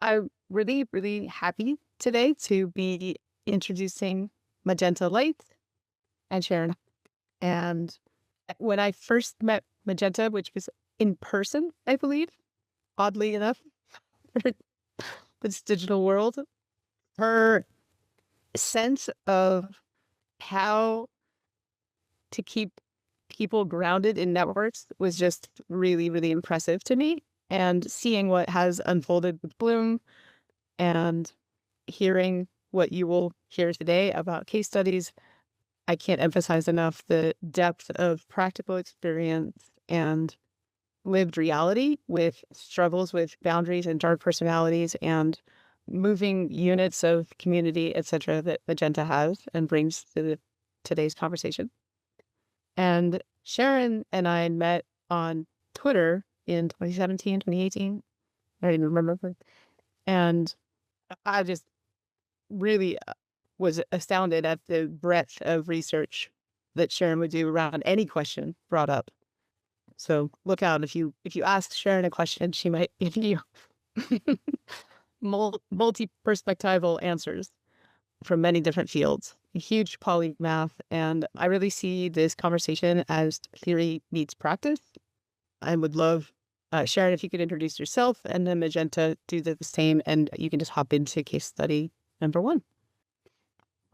I'm really, really happy today to be introducing Magenta Light and Sharon. And when I first met Magenta, which was in person, I believe, oddly enough, for this digital world, her sense of how to keep people grounded in networks was just really, really impressive to me. And seeing what has unfolded with Bloom and hearing what you will hear today about case studies, I can't emphasize enough the depth of practical experience and lived reality with struggles with boundaries and dark personalities and moving units of community, etc., that Magenta has and brings to today's conversation. And Sharon and I met on Twitter in 2017, 2018. I don't even remember. And I just really was astounded at the breadth of research that Sharon would do around any question brought up. So look out, if you ask Sharon a question, she might give you multi-perspectival answers from many different fields. A huge polymath, and I really see this conversation as theory meets practice. I would love, Sharon, if you could introduce yourself, and then Magenta do the same, and you can just hop into case study number 1.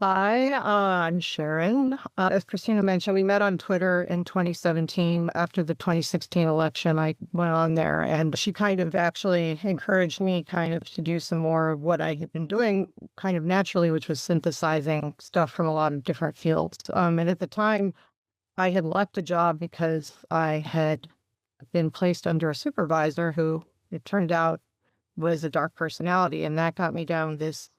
Hi, I'm Sharon. As Christina mentioned, we met on Twitter in 2017 after the 2016 election. I went on there and she kind of actually encouraged me to do some more of what I had been doing kind of naturally, which was synthesizing stuff from a lot of different fields. And at the time, I had left the job because I had been placed under a supervisor who, it turned out, was a dark personality. And that got me down this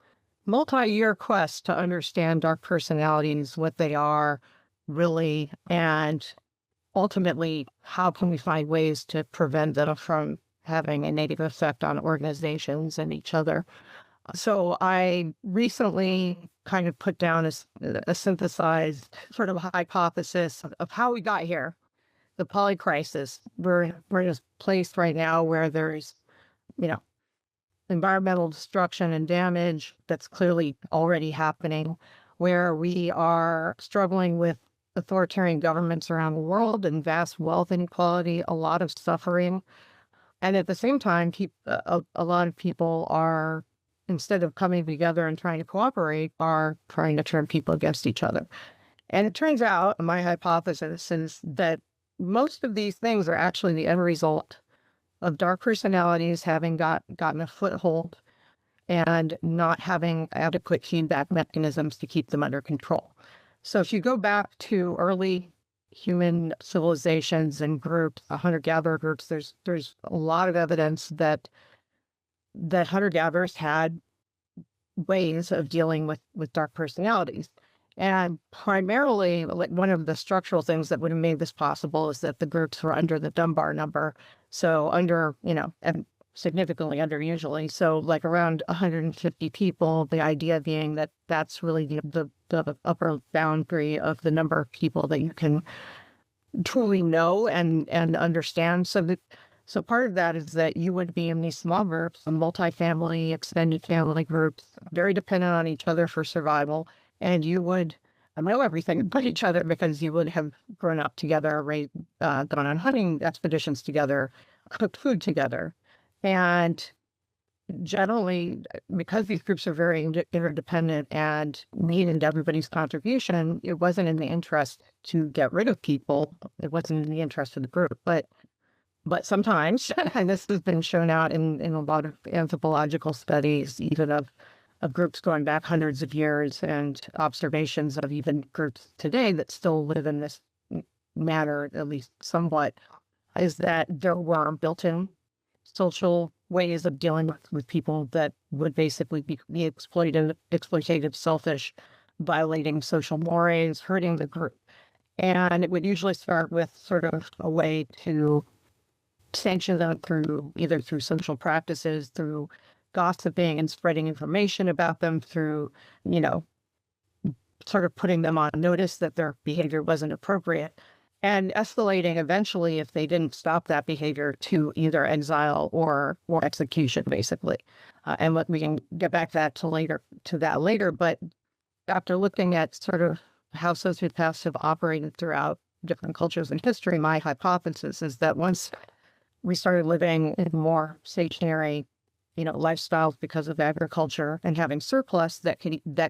multi-year quest to understand dark personalities, what they are really, and ultimately, how can we find ways to prevent them from having a negative effect on organizations and each other. So I recently kind of put down a synthesized sort of hypothesis of how we got here, the Polycrisis. We're in a place right now where there's, environmental destruction and damage that's clearly already happening, where we are struggling with authoritarian governments around the world and vast wealth inequality, a lot of suffering. And at the same time, a lot of people are, instead of coming together and trying to cooperate, are trying to turn people against each other. And it turns out, my hypothesis is that most of these things are actually the end result of dark personalities having gotten a foothold and not having adequate feedback mechanisms to keep them under control. So if you go back to early human civilizations and groups, hunter-gatherer groups, there's a lot of evidence that hunter-gatherers had ways of dealing with dark personalities. And primarily, one of the structural things that would have made this possible is that the groups were under the Dunbar number. So under, and significantly under usually. So like around 150 people, the idea being that that's really the upper boundary of the number of people that you can truly know and understand. So part of that is that you would be in these small groups, multi-family, extended family groups, very dependent on each other for survival. And you would know everything about each other because you would have grown up together, gone on hunting expeditions together, cooked food together. And generally, because these groups are very interdependent and needed everybody's contribution, it wasn't in the interest to get rid of people. It wasn't in the interest of the group. But sometimes, and this has been shown out in a lot of anthropological studies, even of groups going back hundreds of years and observations of even groups today that still live in this manner, at least somewhat, is that there were built-in social ways of dealing with people that would basically be exploitative, selfish, violating social mores, hurting the group. And it would usually start with sort of a way to sanction them either through social practices, through gossiping and spreading information about them, through, sort of putting them on notice that their behavior wasn't appropriate. and escalating eventually, if they didn't stop that behavior, to either exile or execution, basically. And we can get back to that later. But after looking at sort of how sociopaths have operated throughout different cultures in history, my hypothesis is that once we started living in more stationary, lifestyles because of agriculture and having surplus that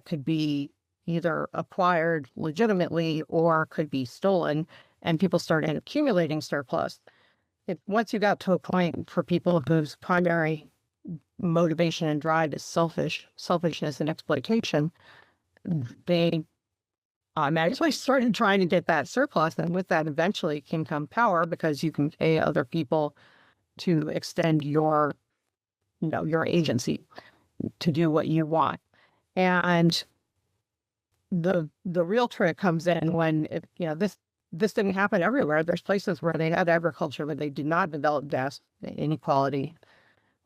could be either acquired legitimately or could be stolen, and people started accumulating surplus. Once you got to a point for people whose primary motivation and drive is selfishness and exploitation, they actually started trying to get that surplus, and with that eventually can come power, because you can pay other people to extend your agency to do what you want. And the real trick comes in when this didn't happen everywhere. There's places where they had agriculture, but they did not develop vast inequality.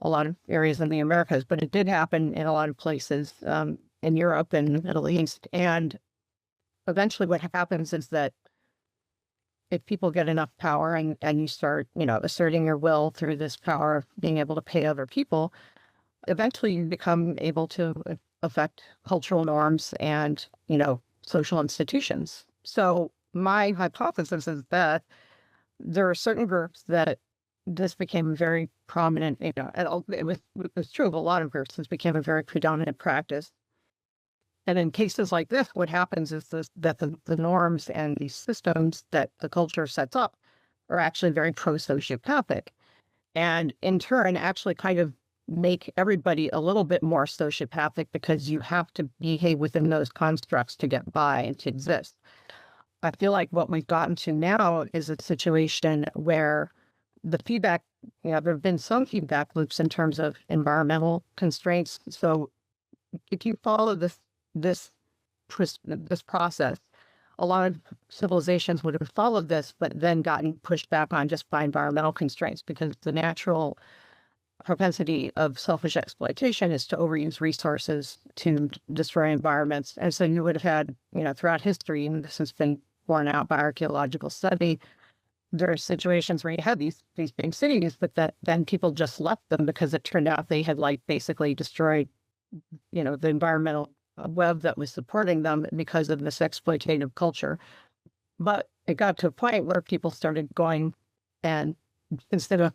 A lot of areas in the Americas, but it did happen in a lot of places in Europe and the Middle East. And eventually what happens is that if people get enough power and you start, asserting your will through this power of being able to pay other people, eventually you become able to affect cultural norms and, social institutions. So my hypothesis is that there are certain groups that this became very prominent, and it was true of a lot of groups. This became a very predominant practice. And in cases like this, what happens is that the norms and the systems that the culture sets up are actually very pro-sociopathic, and in turn actually kind of make everybody a little bit more sociopathic, because you have to behave within those constructs to get by and to exist. I feel like what we've gotten to now is a situation where the feedback, there have been some feedback loops in terms of environmental constraints. So if you follow this process, a lot of civilizations would have followed this, but then gotten pushed back on just by environmental constraints, because the natural propensity of selfish exploitation is to overuse resources to destroy environments. And so you would have had, throughout history, and this has been borne out by archaeological study, there are situations where you had these big cities, but that then people just left them because it turned out they had basically destroyed, the environmental web that was supporting them because of this exploitative culture. But it got to a point where people started going, and instead of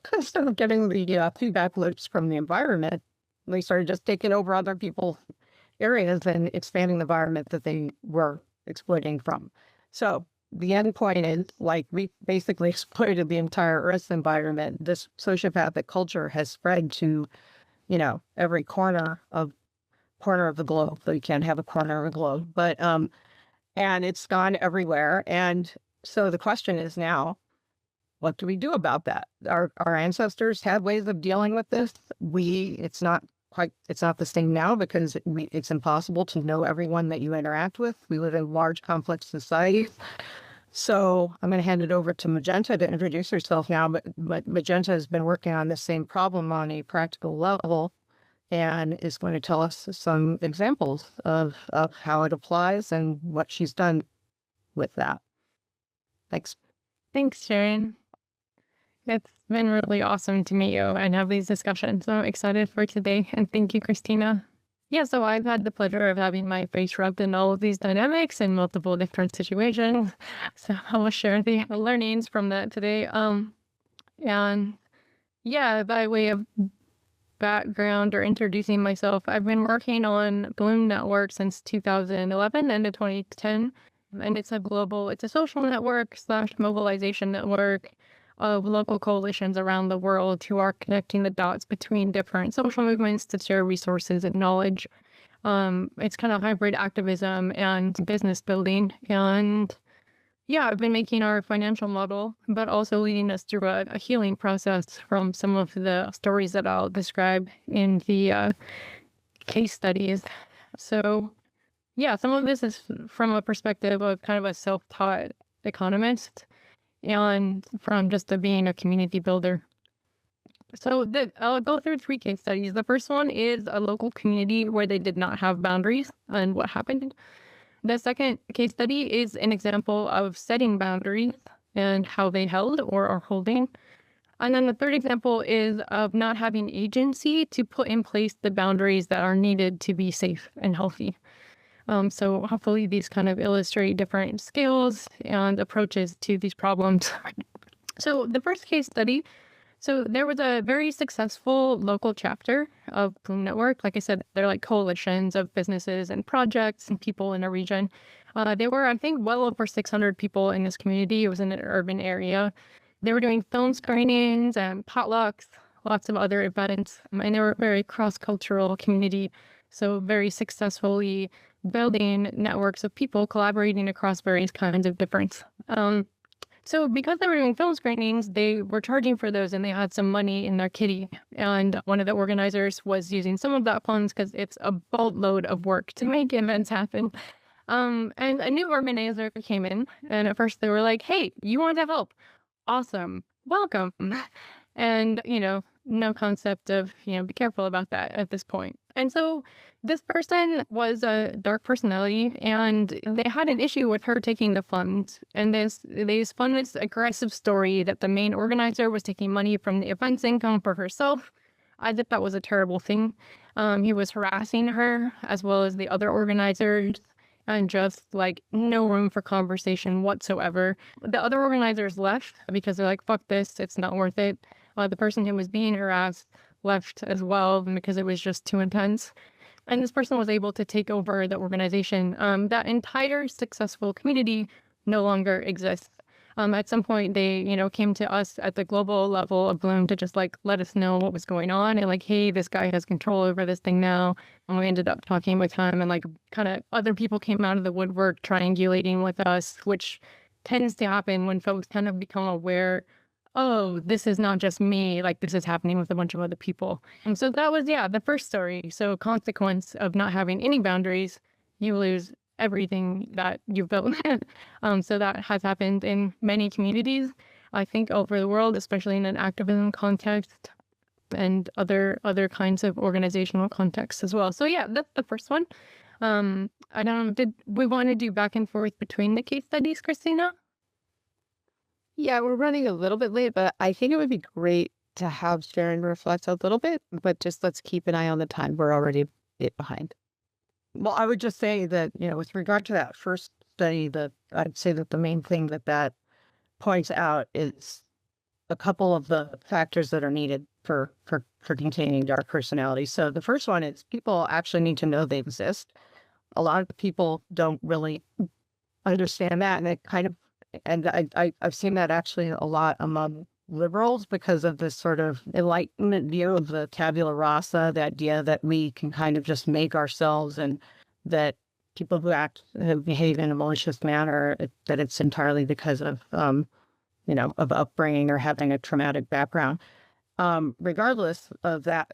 getting the feedback loops from the environment, they started just taking over other people's areas and expanding the environment that they were exploiting from. So the end point is, we basically exploited the entire Earth's environment. This sociopathic culture has spread to, every corner of the globe. So you can't have a corner of the globe, but and it's gone everywhere. And so the question is now, what do we do about that? Our ancestors had ways of dealing with this. It's not the same now, because it's impossible to know everyone that you interact with. We live in large, complex societies. So I'm going to hand it over to Magenta to introduce herself now, but Magenta has been working on the same problem on a practical level, and is going to tell us some examples of how it applies and what she's done with that. Thanks. Thanks, Sharon. It's been really awesome to meet you and have these discussions. So I'm excited for today. And thank you, Christina. Yeah, so I've had the pleasure of having my face rubbed in all of these dynamics in multiple different situations. So I will share the learnings from that today. And yeah, by way of background or introducing myself, I've been working on Bloom Network since 2011 and 2010. And it's a social network / mobilization network of local coalitions around the world who are connecting the dots between different social movements to share resources and knowledge. It's kind of hybrid activism and business building. And yeah, I've been making our financial model, but also leading us through a healing process from some of the stories that I'll describe in the case studies. So yeah, some of this is from a perspective of kind of a self-taught economist, and from just being a community builder. So I'll go through 3 case studies. The first one is a local community where they did not have boundaries and what happened. The second case study is an example of setting boundaries and how they held or are holding. And then the third example is of not having agency to put in place the boundaries that are needed to be safe and healthy. So hopefully these kind of illustrate different scales and approaches to these problems. So the first case study, so there was a very successful local chapter of Bloom Network. Like I said, they're like coalitions of businesses and projects and people in a region. There were, I think, well over 600 people in this community. It was in an urban area. They were doing film screenings and potlucks, lots of other events, and they were a very cross-cultural community. So very successfully building networks of people collaborating across various kinds of difference. So because they were doing film screenings, they were charging for those and they had some money in their kitty. And one of the organizers was using some of that funds because it's a boatload of work to make events happen. And a new organizer came in, and at first they were like, "Hey, you want to help? Awesome. Welcome." And, no concept of, be careful about that at this point. And so this person was a dark personality, and they had an issue with her taking the funds. And they spun this aggressive story that the main organizer was taking money from the event's income for herself, as if that was a terrible thing. He was harassing her as well as the other organizers, and just like no room for conversation whatsoever. The other organizers left because they're like, fuck this, it's not worth it. The person who was being harassed left as well because it was just too intense. And this person was able to take over the organization. That entire successful community no longer exists. At some point, they, came to us at the global level of Bloom to just like let us know what was going on and like, hey, this guy has control over this thing now. And we ended up talking with him, and like kind of other people came out of the woodwork triangulating with us, which tends to happen when folks kind of become aware, oh, this is not just me, like this is happening with a bunch of other people. And so that was, the first story. So consequence of not having any boundaries, you lose everything that you've built. So that has happened in many communities, I think, over the world, especially in an activism context and other kinds of organizational contexts as well. So that's the first one. I don't know, did we want to do back and forth between the case studies, Christina? Yeah, we're running a little bit late, but I think it would be great to have Sharon reflect a little bit, but just let's keep an eye on the time. We're already a bit behind. Well, I would just say that, with regard to that first study, that I'd say that the main thing that points out is a couple of the factors that are needed for containing dark personality. So the first one is people actually need to know they exist. A lot of people don't really understand that, and it kind of, and I've seen that actually a lot among liberals because of this sort of enlightenment view of the tabula rasa, the idea that we can kind of just make ourselves, and that people who behave in a malicious manner, that it's entirely because of, of upbringing or having a traumatic background. Regardless of that,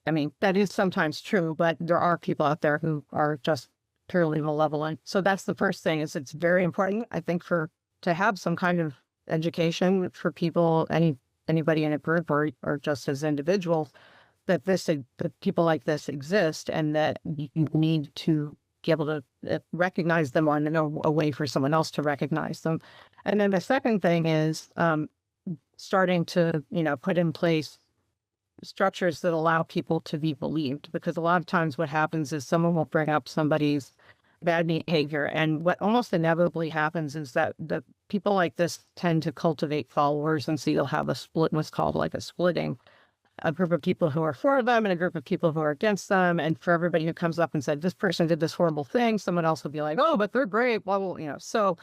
I mean, that is sometimes true, but there are people out there who are just purely malevolent. So that's the first thing, is it's very important, I think, to have some kind of education for people, anybody in a group or just as individuals, that people like this exist, and that you need to be able to recognize them, or know a way for someone else to recognize them. And then the second thing is starting to, put in place structures that allow people to be believed, because a lot of times what happens is someone will bring up somebody's bad behavior, and what almost inevitably happens is that the people like this tend to cultivate followers, and so you'll have a split, what's called like a splitting, a group of people who are for them and a group of people who are against them. And for everybody who comes up and said, this person did this horrible thing, someone else will be like, oh, but they're great, blah, blah, So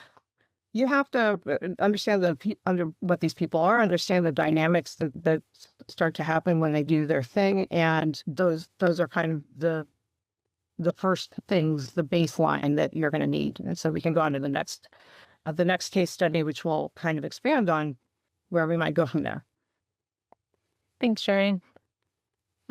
you have to understand under what these people are, understand the dynamics that start to happen when they do their thing. And those are kind of the first things, the baseline that you're going to need. And so we can go on to the next case study, which will kind of expand on where we might go from there. Thanks, Sharon.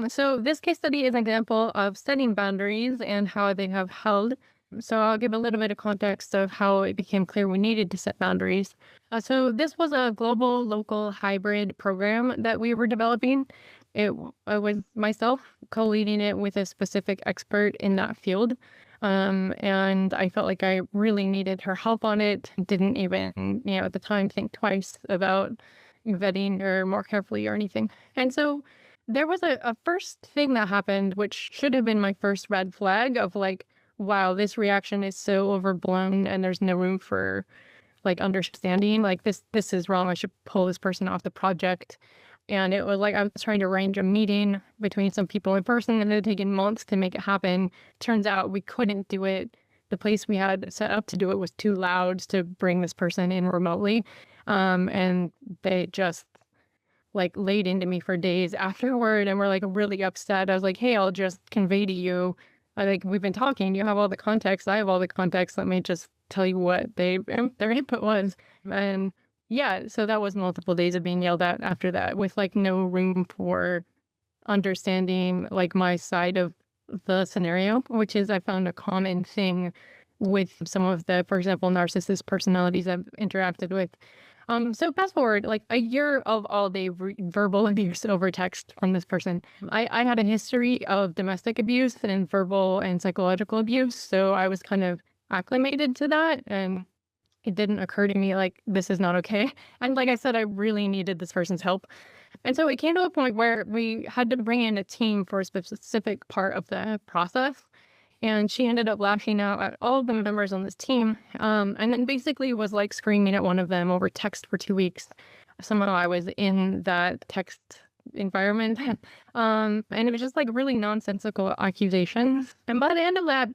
So this case study is an example of setting boundaries and how they have held. So I'll give a little bit of context of how it became clear we needed to set boundaries. So this was a global, local, hybrid program that we were developing. It was myself co-leading it with a specific expert in that field. And I felt like I really needed her help on it. Didn't even, at the time think twice about vetting her more carefully or anything. And so there was a first thing that happened, which should have been my first red flag of like, wow, this reaction is so overblown and there's no room for like understanding. Like this is wrong. I should pull this person off the project. And it was like I was trying to arrange a meeting between some people in person, and it had taken months to make it happen. Turns out we couldn't do it. The place we had set up to do it was too loud to bring this person in remotely. And they just like laid into me for days afterward and were like really upset. I was like, hey, I'll just convey to you. We've been talking. You have all the context. I have all the context. Let me just tell you what their input was. And yeah, so that was multiple days of being yelled at after that with like no room for understanding like my side of the scenario, which is I found a common thing with some of the, for example, narcissist personalities I've interacted with. So fast forward like a year of all day verbal abuse over text from this person. I had a history of domestic abuse and verbal and psychological abuse, so I was kind of acclimated to that, and it didn't occur to me like this is not okay. And like I said, I really needed this person's help. And so it came to a point where we had to bring in a team for a specific part of the process. And she ended up lashing out at all of the members on this team. And then basically was like screaming at one of them over text for 2 weeks. Somehow I was in that text environment. And it was just like really nonsensical accusations. And by the end of that,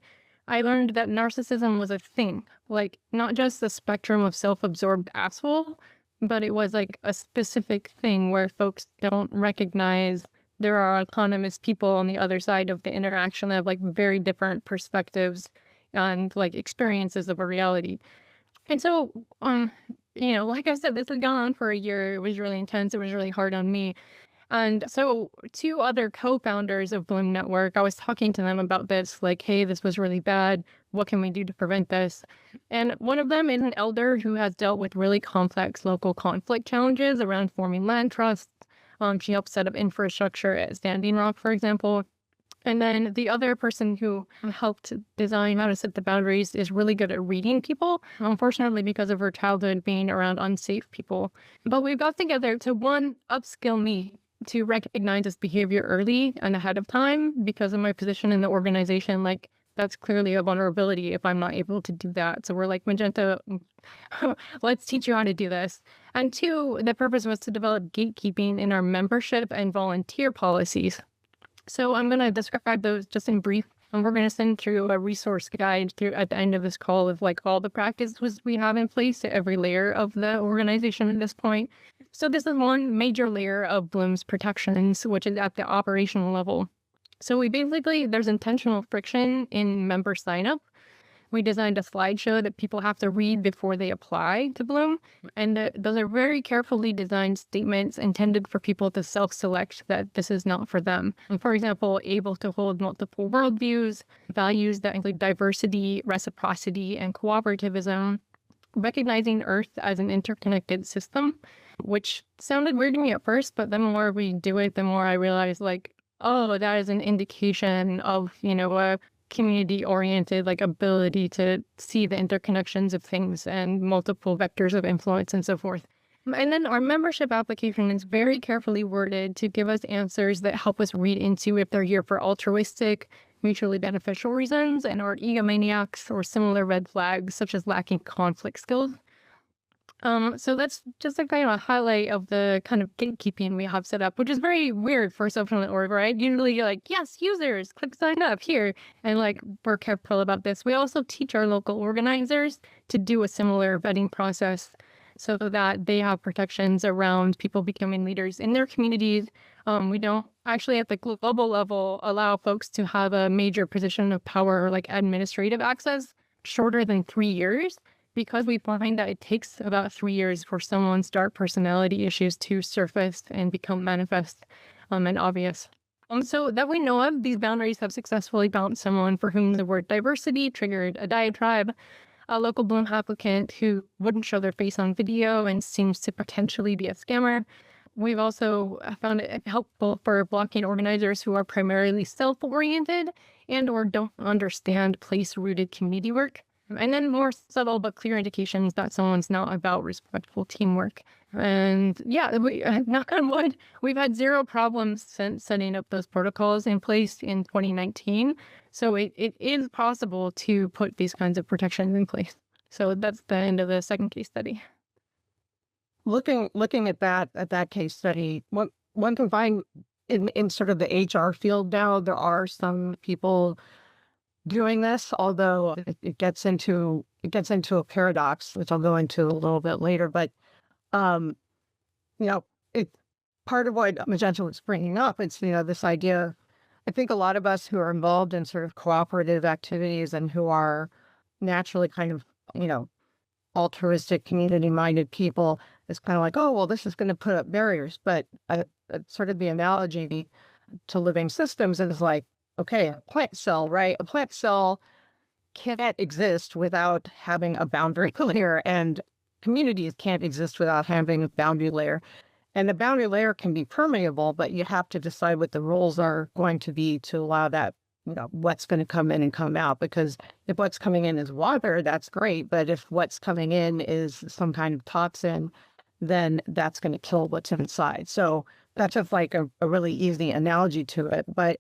I learned that narcissism was a thing, like not just a spectrum of self-absorbed asshole, but it was like a specific thing where folks don't recognize there are autonomous people on the other side of the interaction that have like very different perspectives and like experiences of a reality. And so, like I said, this had gone on for a year. It was really intense. It was really hard on me. And so 2 other co-founders of Bloom Network, I was talking to them about this, like, hey, this was really bad. What can we do to prevent this? And one of them is an elder who has dealt with really complex local conflict challenges around forming land trusts. She helped set up infrastructure at Standing Rock, for example. And then the other person who helped design how to set the boundaries is really good at reading people, unfortunately, because of her childhood being around unsafe people. But we got together to, one, upskill me to recognize this behavior early and ahead of time because of my position in the organization. Like, that's clearly a vulnerability if I'm not able to do that. So we're like, Magenta, let's teach you how to do this. And 2, the purpose was to develop gatekeeping in our membership and volunteer policies. So I'm going to describe those just in brief. And we're going to send through a resource guide through at the end of this call of like all the practices we have in place at every layer of the organization at this point. So this is one major layer of Bloom's protections, which is at the operational level. So there's intentional friction in member sign up. We designed a slideshow that people have to read before they apply to Bloom. And those are very carefully designed statements intended for people to self-select that this is not for them. And for example, able to hold multiple worldviews, values that include diversity, reciprocity, and cooperativism, recognizing Earth as an interconnected system, which sounded weird to me at first, but the more we do it, the more I realize like, oh, that is an indication of, a community-oriented like ability to see the interconnections of things and multiple vectors of influence and so forth. And then our membership application is very carefully worded to give us answers that help us read into if they're here for altruistic, mutually beneficial reasons and or egomaniacs or similar red flags such as lacking conflict skills. So that's just a kind of a highlight of the kind of gatekeeping we have set up, which is very weird for a social network, right? Usually you're like, yes, users, click sign up here. And like, we're careful about this. We also teach our local organizers to do a similar vetting process so that they have protections around people becoming leaders in their communities. We don't actually at the global level allow folks to have a major position of power or like administrative access shorter than 3 years, because we find that it takes about 3 years for someone's dark personality issues to surface and become manifest and obvious. So that we know of, these boundaries have successfully bounced someone for whom the word diversity triggered a diatribe, a local Bloom applicant who wouldn't show their face on video and seems to potentially be a scammer. We've also found it helpful for blocking organizers who are primarily self-oriented and or don't understand place-rooted community work. And then more subtle but clear indications that someone's not about respectful teamwork. And yeah, knock on wood, we've had zero problems since setting up those protocols in place in 2019. So it is possible to put these kinds of protections in place. So that's the end of the second case study. Looking at that case study, one can find in sort of the HR field now, there are some people doing this, although it gets into a paradox, which I'll go into a little bit later. But it part of what Magenta was bringing up, it's this idea. I think a lot of us who are involved in sort of cooperative activities and who are naturally kind of altruistic, community-minded people, is kind of like, oh well, this is going to put up barriers. But sort of the analogy to living systems is like, okay, a plant cell, right? A plant cell can't exist without having a boundary layer, and communities can't exist without having a boundary layer. And the boundary layer can be permeable, but you have to decide what the rules are going to be to allow that, what's going to come in and come out. Because if what's coming in is water, that's great. But if what's coming in is some kind of toxin, then that's going to kill what's inside. So that's just like a really easy analogy to it. But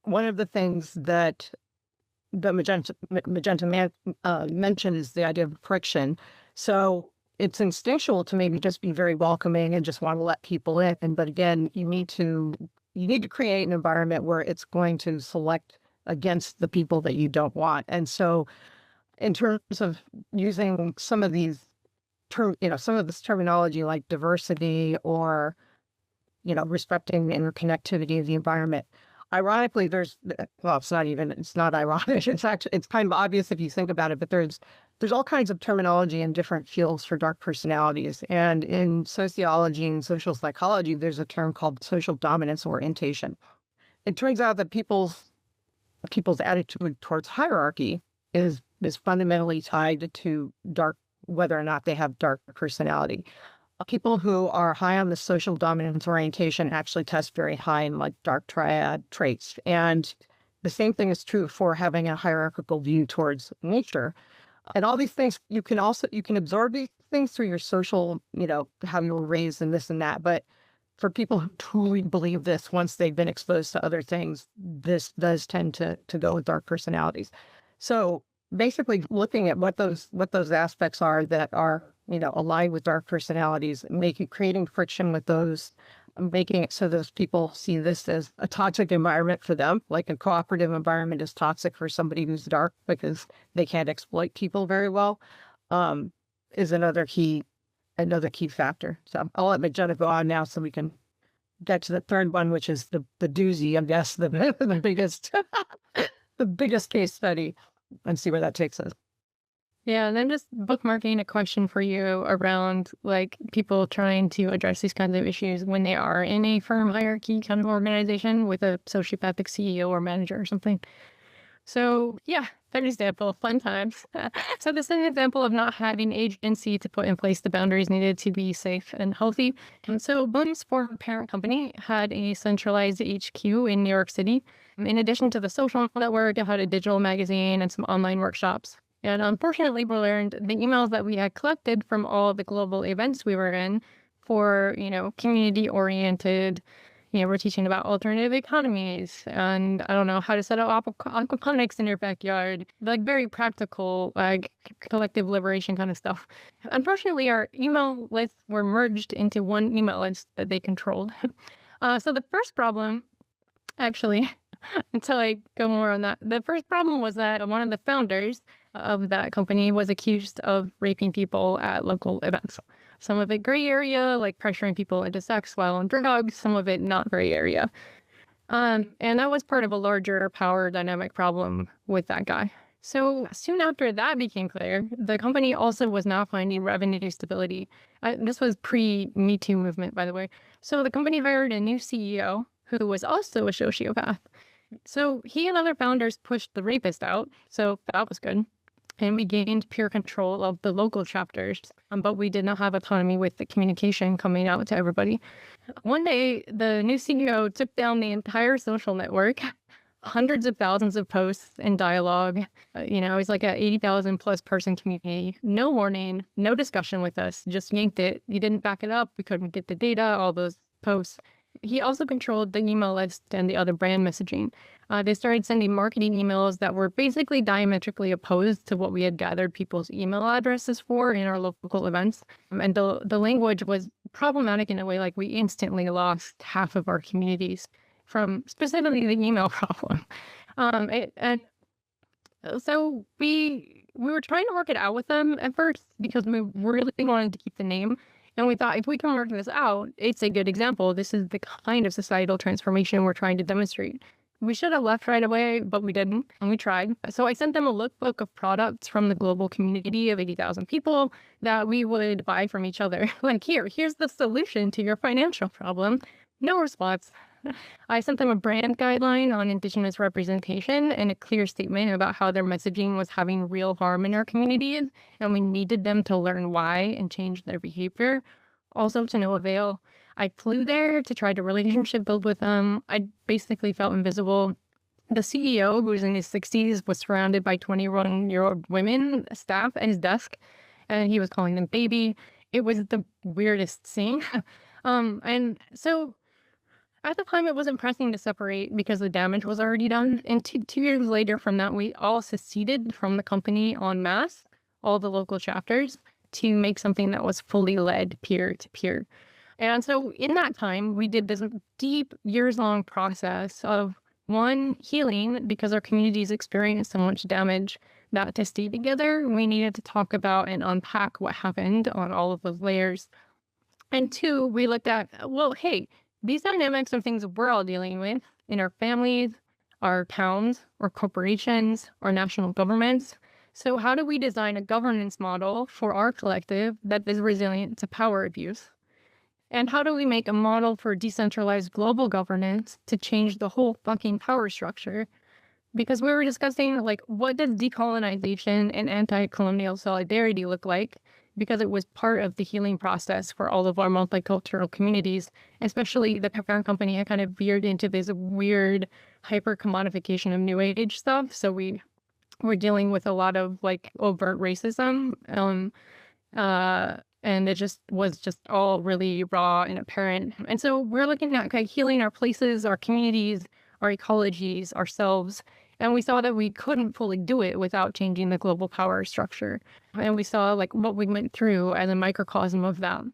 one of the things that the Magenta mentioned is the idea of friction. So it's instinctual to maybe just be very welcoming and just want to let people in. But again, you need to create an environment where it's going to select against the people that you don't want. And so in terms of using some of these some of this terminology like diversity or, respecting the interconnectivity of the environment, ironically, it's not ironic. It's kind of obvious if you think about it, but there's all kinds of terminology in different fields for dark personalities. And in sociology and social psychology, there's a term called social dominance orientation. It turns out that people's attitude towards hierarchy is fundamentally tied to whether or not they have dark personality. People who are high on the social dominance orientation actually test very high in like dark triad traits. And the same thing is true for having a hierarchical view towards nature. And all these things, you can absorb these things through your social, how you were raised and this and that. But for people who truly believe this, once they've been exposed to other things, this does tend to go with dark personalities. So basically looking at what those aspects are that are, aligned with dark personalities, creating friction with those, making it so those people see this as a toxic environment for them, like a cooperative environment is toxic for somebody who's dark because they can't exploit people very well, is another key factor. So I'll let Magenta go on now so we can get to the third one, which is the doozy, I guess, the biggest the biggest case study, and see where that takes us. Yeah, and then just bookmarking a question for you around like people trying to address these kinds of issues when they are in a firm hierarchy kind of organization with a sociopathic CEO or manager or something. So yeah, third example, fun times. So this is an example of not having agency to put in place the boundaries needed to be safe and healthy. And so Bloom's former parent company had a centralized HQ in New York City. In addition to the social network, it had a digital magazine and some online workshops. And unfortunately, we learned the emails that we had collected from all the global events we were in for, community-oriented, we're teaching about alternative economies and, I don't know, how to set up aquaponics in your backyard, like very practical, like collective liberation kind of stuff. Unfortunately, our email lists were merged into one email list that they controlled. So the first problem, actually, until I go more on that, the first problem was that one of the founders of that company was accused of raping people at local events. Some of it gray area, like pressuring people into sex while on drugs, some of it not gray area. And that was part of a larger power dynamic problem with that guy. So soon after that became clear, the company also was not finding revenue stability. This was pre-Me Too movement, by the way. So the company hired a new CEO who was also a sociopath. So he and other founders pushed the rapist out, so that was good. And we gained pure control of the local chapters, but we did not have autonomy with the communication coming out to everybody. One day, the new CEO took down the entire social network, hundreds of thousands of posts and dialogue. It was like a 80,000 plus person community. No warning, no discussion with us, just yanked it. You didn't back it up. We couldn't get the data, all those posts. He also controlled the email list and the other brand messaging. They started sending marketing emails that were basically diametrically opposed to what we had gathered people's email addresses for in our local events. And the language was problematic in a way like we instantly lost half of our communities from specifically the email problem. And so we were trying to work it out with them at first because we really wanted to keep the name. And we thought if we can work this out, it's a good example. This is the kind of societal transformation we're trying to demonstrate. We should have left right away, but we didn't, and we tried. So I sent them a lookbook of products from the global community of 80,000 people that we would buy from each other. Like, here's the solution to your financial problem. No response. I sent them a brand guideline on Indigenous representation and a clear statement about how their messaging was having real harm in our communities, and we needed them to learn why and change their behavior. Also, to no avail. I flew there to try to relationship build with them. I basically felt invisible. The CEO, who was in his 60s, was surrounded by 21-year-old women staff at his desk, and he was calling them baby. It was the weirdest scene. And so at the time, it wasn't pressing to separate because the damage was already done. And two years later from that, we all seceded from the company en masse, all the local chapters, to make something that was fully led peer to peer. And so in that time, we did this deep years-long process of, one, healing because our communities experienced so much damage that to stay together, we needed to talk about and unpack what happened on all of those layers. And two, we looked at, well, hey, these dynamics are things we're all dealing with in our families, our towns, our corporations, our national governments. So how do we design a governance model for our collective that is resilient to power abuse? And how do we make a model for decentralized global governance to change the whole fucking power structure? Because we were discussing, like, what does decolonization and anti-colonial solidarity look like? Because it was part of the healing process for all of our multicultural communities, especially the parent company had kind of veered into this weird hyper-commodification of new age stuff. So we were dealing with a lot of, like, overt racism. And it just was all really raw and apparent. And so we're looking at healing our places, our communities, our ecologies, ourselves. And we saw that we couldn't fully do it without changing the global power structure. And we saw like what we went through as a microcosm of that.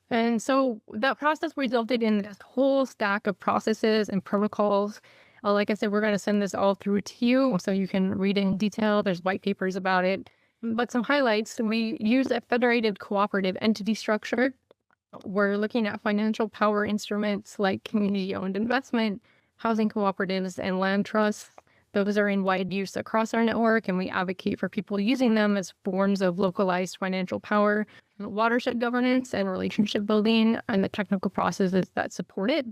And so that process resulted in this whole stack of processes and protocols. Like I said, we're going to send this all through to you so you can read it in detail. There's white papers about it. But some highlights, we use a federated cooperative entity structure. We're looking at financial power instruments like community-owned investment, housing cooperatives, and land trusts. Those are in wide use across our network, and we advocate for people using them as forms of localized financial power, watershed governance, and relationship building, and the technical processes that support it,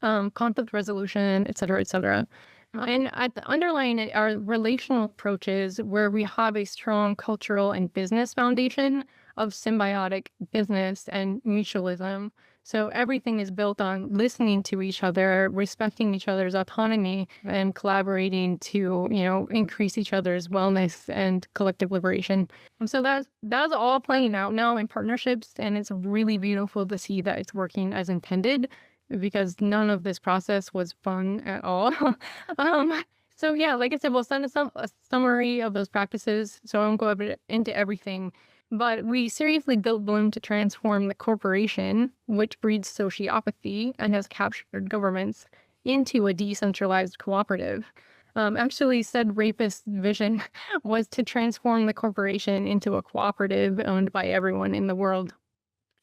conflict resolution, et cetera, et cetera. And at the underlying it are relational approaches where we have a strong cultural and business foundation of symbiotic business and mutualism. So everything is built on listening to each other, respecting each other's autonomy, and collaborating to, increase each other's wellness and collective liberation. And so that's all playing out now in partnerships, and it's really beautiful to see that it's working as intended, because none of this process was fun at all. So yeah, like I said, we'll send a summary of those practices, so I won't go into everything. But we seriously built Bloom to transform the corporation, which breeds sociopathy and has captured governments, into a decentralized cooperative. Actually, said rapist vision was to transform the corporation into a cooperative owned by everyone in the world.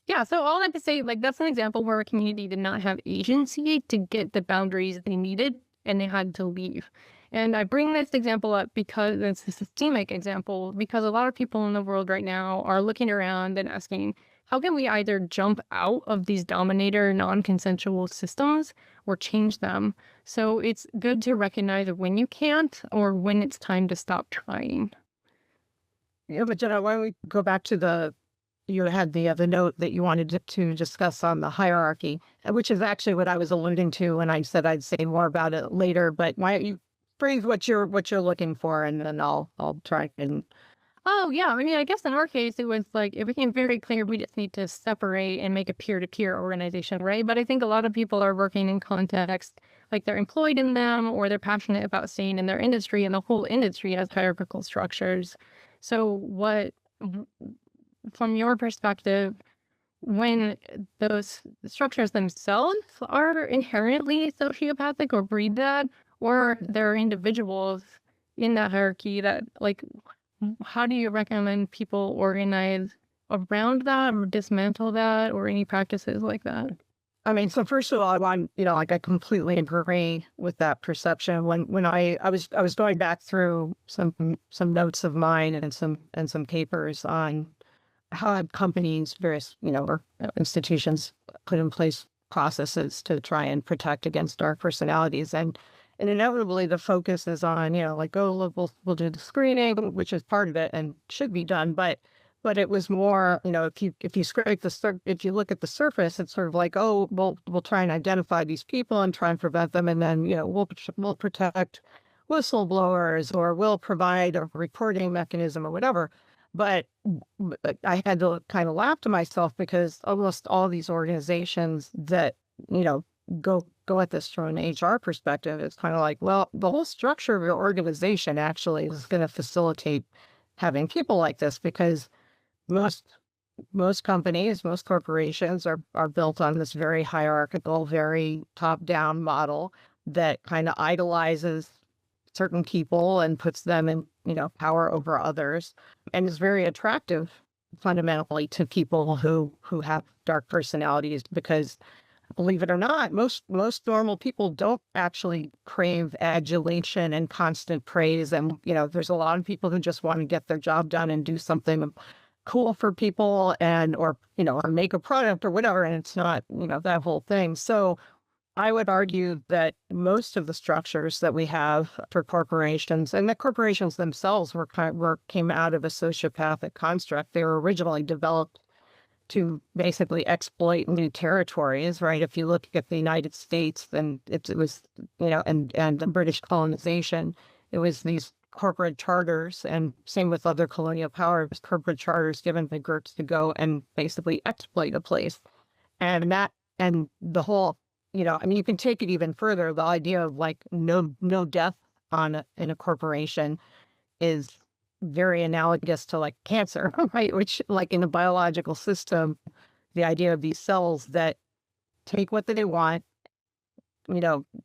Yeah, so all that to say, like, that's an example where a community did not have agency to get the boundaries they needed, and they had to leave. And I bring this example up because it's a systemic example, because a lot of people in the world right now are looking around and asking, how can we either jump out of these dominator non-consensual systems or change them? So it's good to recognize when you can't or when it's time to stop trying. Yeah, but Jenna, why don't we go back to you had the note that you wanted to discuss on the hierarchy, which is actually what I was alluding to when I said I'd say more about it later. But why don't you phrase what you're looking for, and then I'll try and. Oh, yeah. I mean, I guess in our case, it was like it became very clear we just need to separate and make a peer-to-peer organization, right? But I think a lot of people are working in context, like they're employed in them or they're passionate about staying in their industry, and the whole industry has hierarchical structures. So, from your perspective, when those structures themselves are inherently sociopathic or breed that, or there are individuals in that hierarchy that like how do you recommend people organize around that or dismantle that or any practices like that? I mean, so first of all, like I completely agree with that perception. When I was going back through some notes of mine and some papers on how companies, various, or institutions put in place processes to try and protect against dark personalities. And inevitably the focus is on, like, oh, look, we'll do the screening, which is part of it and should be done. But it was more, if you scrape if you look at the surface, it's sort of like, oh, we'll try and identify these people and try and prevent them. And then, we'll protect whistleblowers, or we'll provide a reporting mechanism or whatever. But I had to kind of laugh to myself, because almost all these organizations that, go at this from an HR perspective, it's kind of like, well, the whole structure of your organization actually is going to facilitate having people like this, because most companies, most corporations are built on this very hierarchical, very top-down model that kind of idolizes certain people and puts them in, power over others, and is very attractive fundamentally to people who have dark personalities, because believe it or not, most normal people don't actually crave adulation and constant praise. And, there's a lot of people who just want to get their job done and do something cool for people, or make a product or whatever. And it's not, that whole thing. So I would argue that most of the structures that we have for corporations, and the corporations themselves came out of a sociopathic construct. They were originally developed to basically exploit new territories, right? If you look at the United States, then it was, and the British colonization, it was these corporate charters, and same with other colonial powers, corporate charters given the groups to go and basically exploit a place. And the whole, I mean, you can take it even further. The idea of like no death in a corporation is very analogous to like cancer, right? Which, like in the biological system, the idea of these cells that take what they want,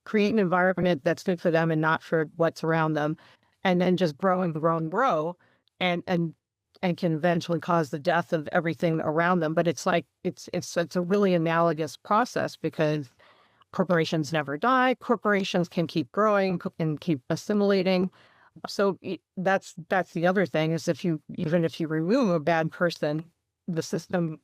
create an environment that's good for them and not for what's around them, and then just grow and grow and grow, and can eventually cause the death of everything around them. But it's like it's a really analogous process, because corporations never die. Corporations can keep growing and keep assimilating. So that's the other thing, is even if you remove a bad person, the system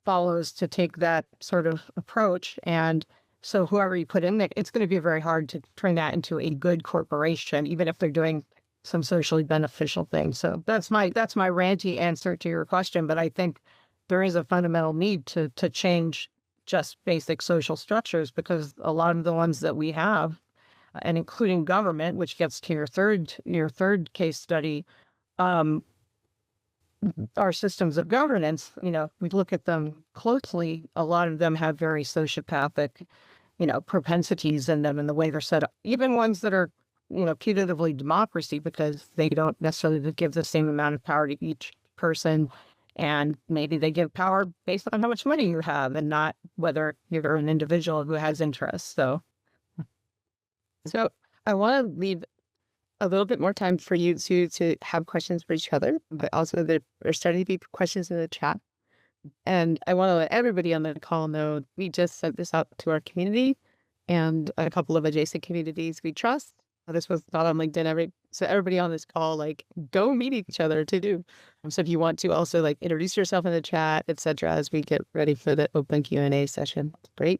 follows to take that sort of approach. And so whoever you put in there, it's going to be very hard to turn that into a good corporation, even if they're doing some socially beneficial things. So that's my ranty answer to your question. But I think there is a fundamental need to change just basic social structures, because a lot of the ones that we have, and including government, which gets to your third case study, our systems of governance, we look at them closely, a lot of them have very sociopathic, propensities in them, and the way they're set up, even ones that are, putatively democracy, because they don't necessarily give the same amount of power to each person. And maybe they give power based on how much money you have, and not whether you're an individual who has interests. So I want to leave a little bit more time for you to have questions for each other, but also there are starting to be questions in the chat. And I want to let everybody on the call know we just sent this out to our community and a couple of adjacent communities we trust. This was not on LinkedIn. So everybody on this call, like, go meet each other to do. So if you want to also like introduce yourself in the chat, etc., as we get ready for the open Q&A session, great.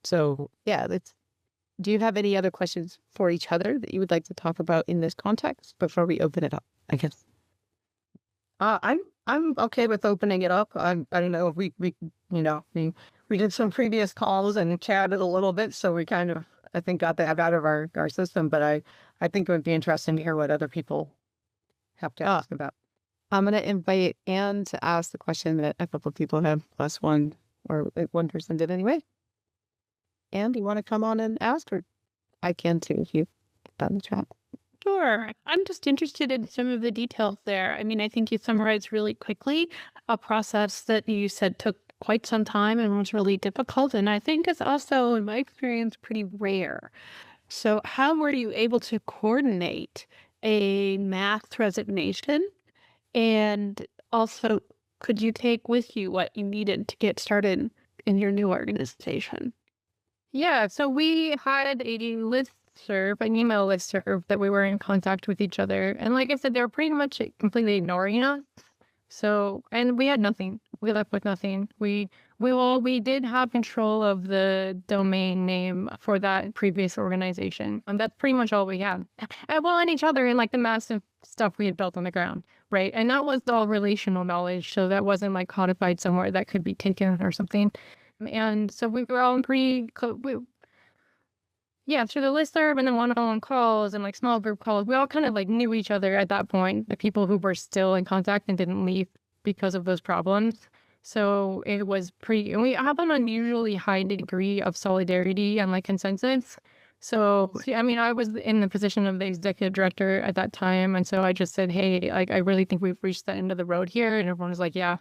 So yeah, do you have any other questions for each other that you would like to talk about in this context before we open it up, I guess? I'm okay with opening it up. I don't know if we did some previous calls and chatted a little bit, so we kind of I think got that out of our system, but I think it would be interesting to hear what other people have to ask about. I'm going to invite Anne to ask the question that a couple of people have, plus one, or one person did anyway. Anne, do you want to come on and ask, or I can too if you put that in the chat. Sure. I'm just interested in some of the details there. I mean, I think you summarized really quickly a process that you said took quite some time and was really difficult. And I think it's also, in my experience, pretty rare. So how were you able to coordinate a mass resignation? And also, could you take with you what you needed to get started in your new organization? Yeah, so we had a listserv, an email listserv that we were in contact with each other. And like I said, they were pretty much completely ignoring us. So, and we had nothing. We left with nothing. We did have control of the domain name for that previous organization. And that's pretty much all we had. And each other and like the massive stuff we had built on the ground, right? And that was all relational knowledge. So that wasn't like codified somewhere that could be taken or something. And so we were all through the listserv and then one-on-one calls and like small group calls. We all kind of like knew each other at that point, the people who were still in contact and didn't leave because of those problems. So it was and we have an unusually high degree of solidarity and like consensus. So, I mean, I was in the position of the executive director at that time. And so I just said, hey, like, I really think we've reached the end of the road here. And everyone was like, yeah.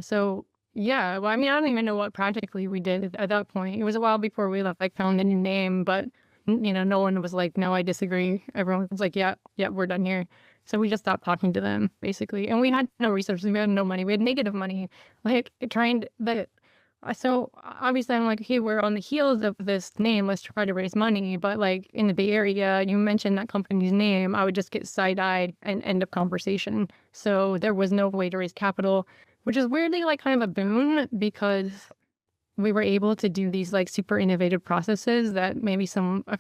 So yeah, well, I mean, I don't even know what practically we did at that point. It was a while before we left, like, found a new name, but, no one was like, no, I disagree. Everyone was like, yeah, we're done here. So we just stopped talking to them, basically. And we had no resources. We had no money. We had negative money. Like, so obviously I'm like, okay, we're on the heels of this name. Let's try to raise money. But like in the Bay Area, you mentioned that company's name, I would just get side-eyed and end of conversation. So there was no way to raise capital, which is weirdly like kind of a boon because we were able to do these like super innovative processes that maybe I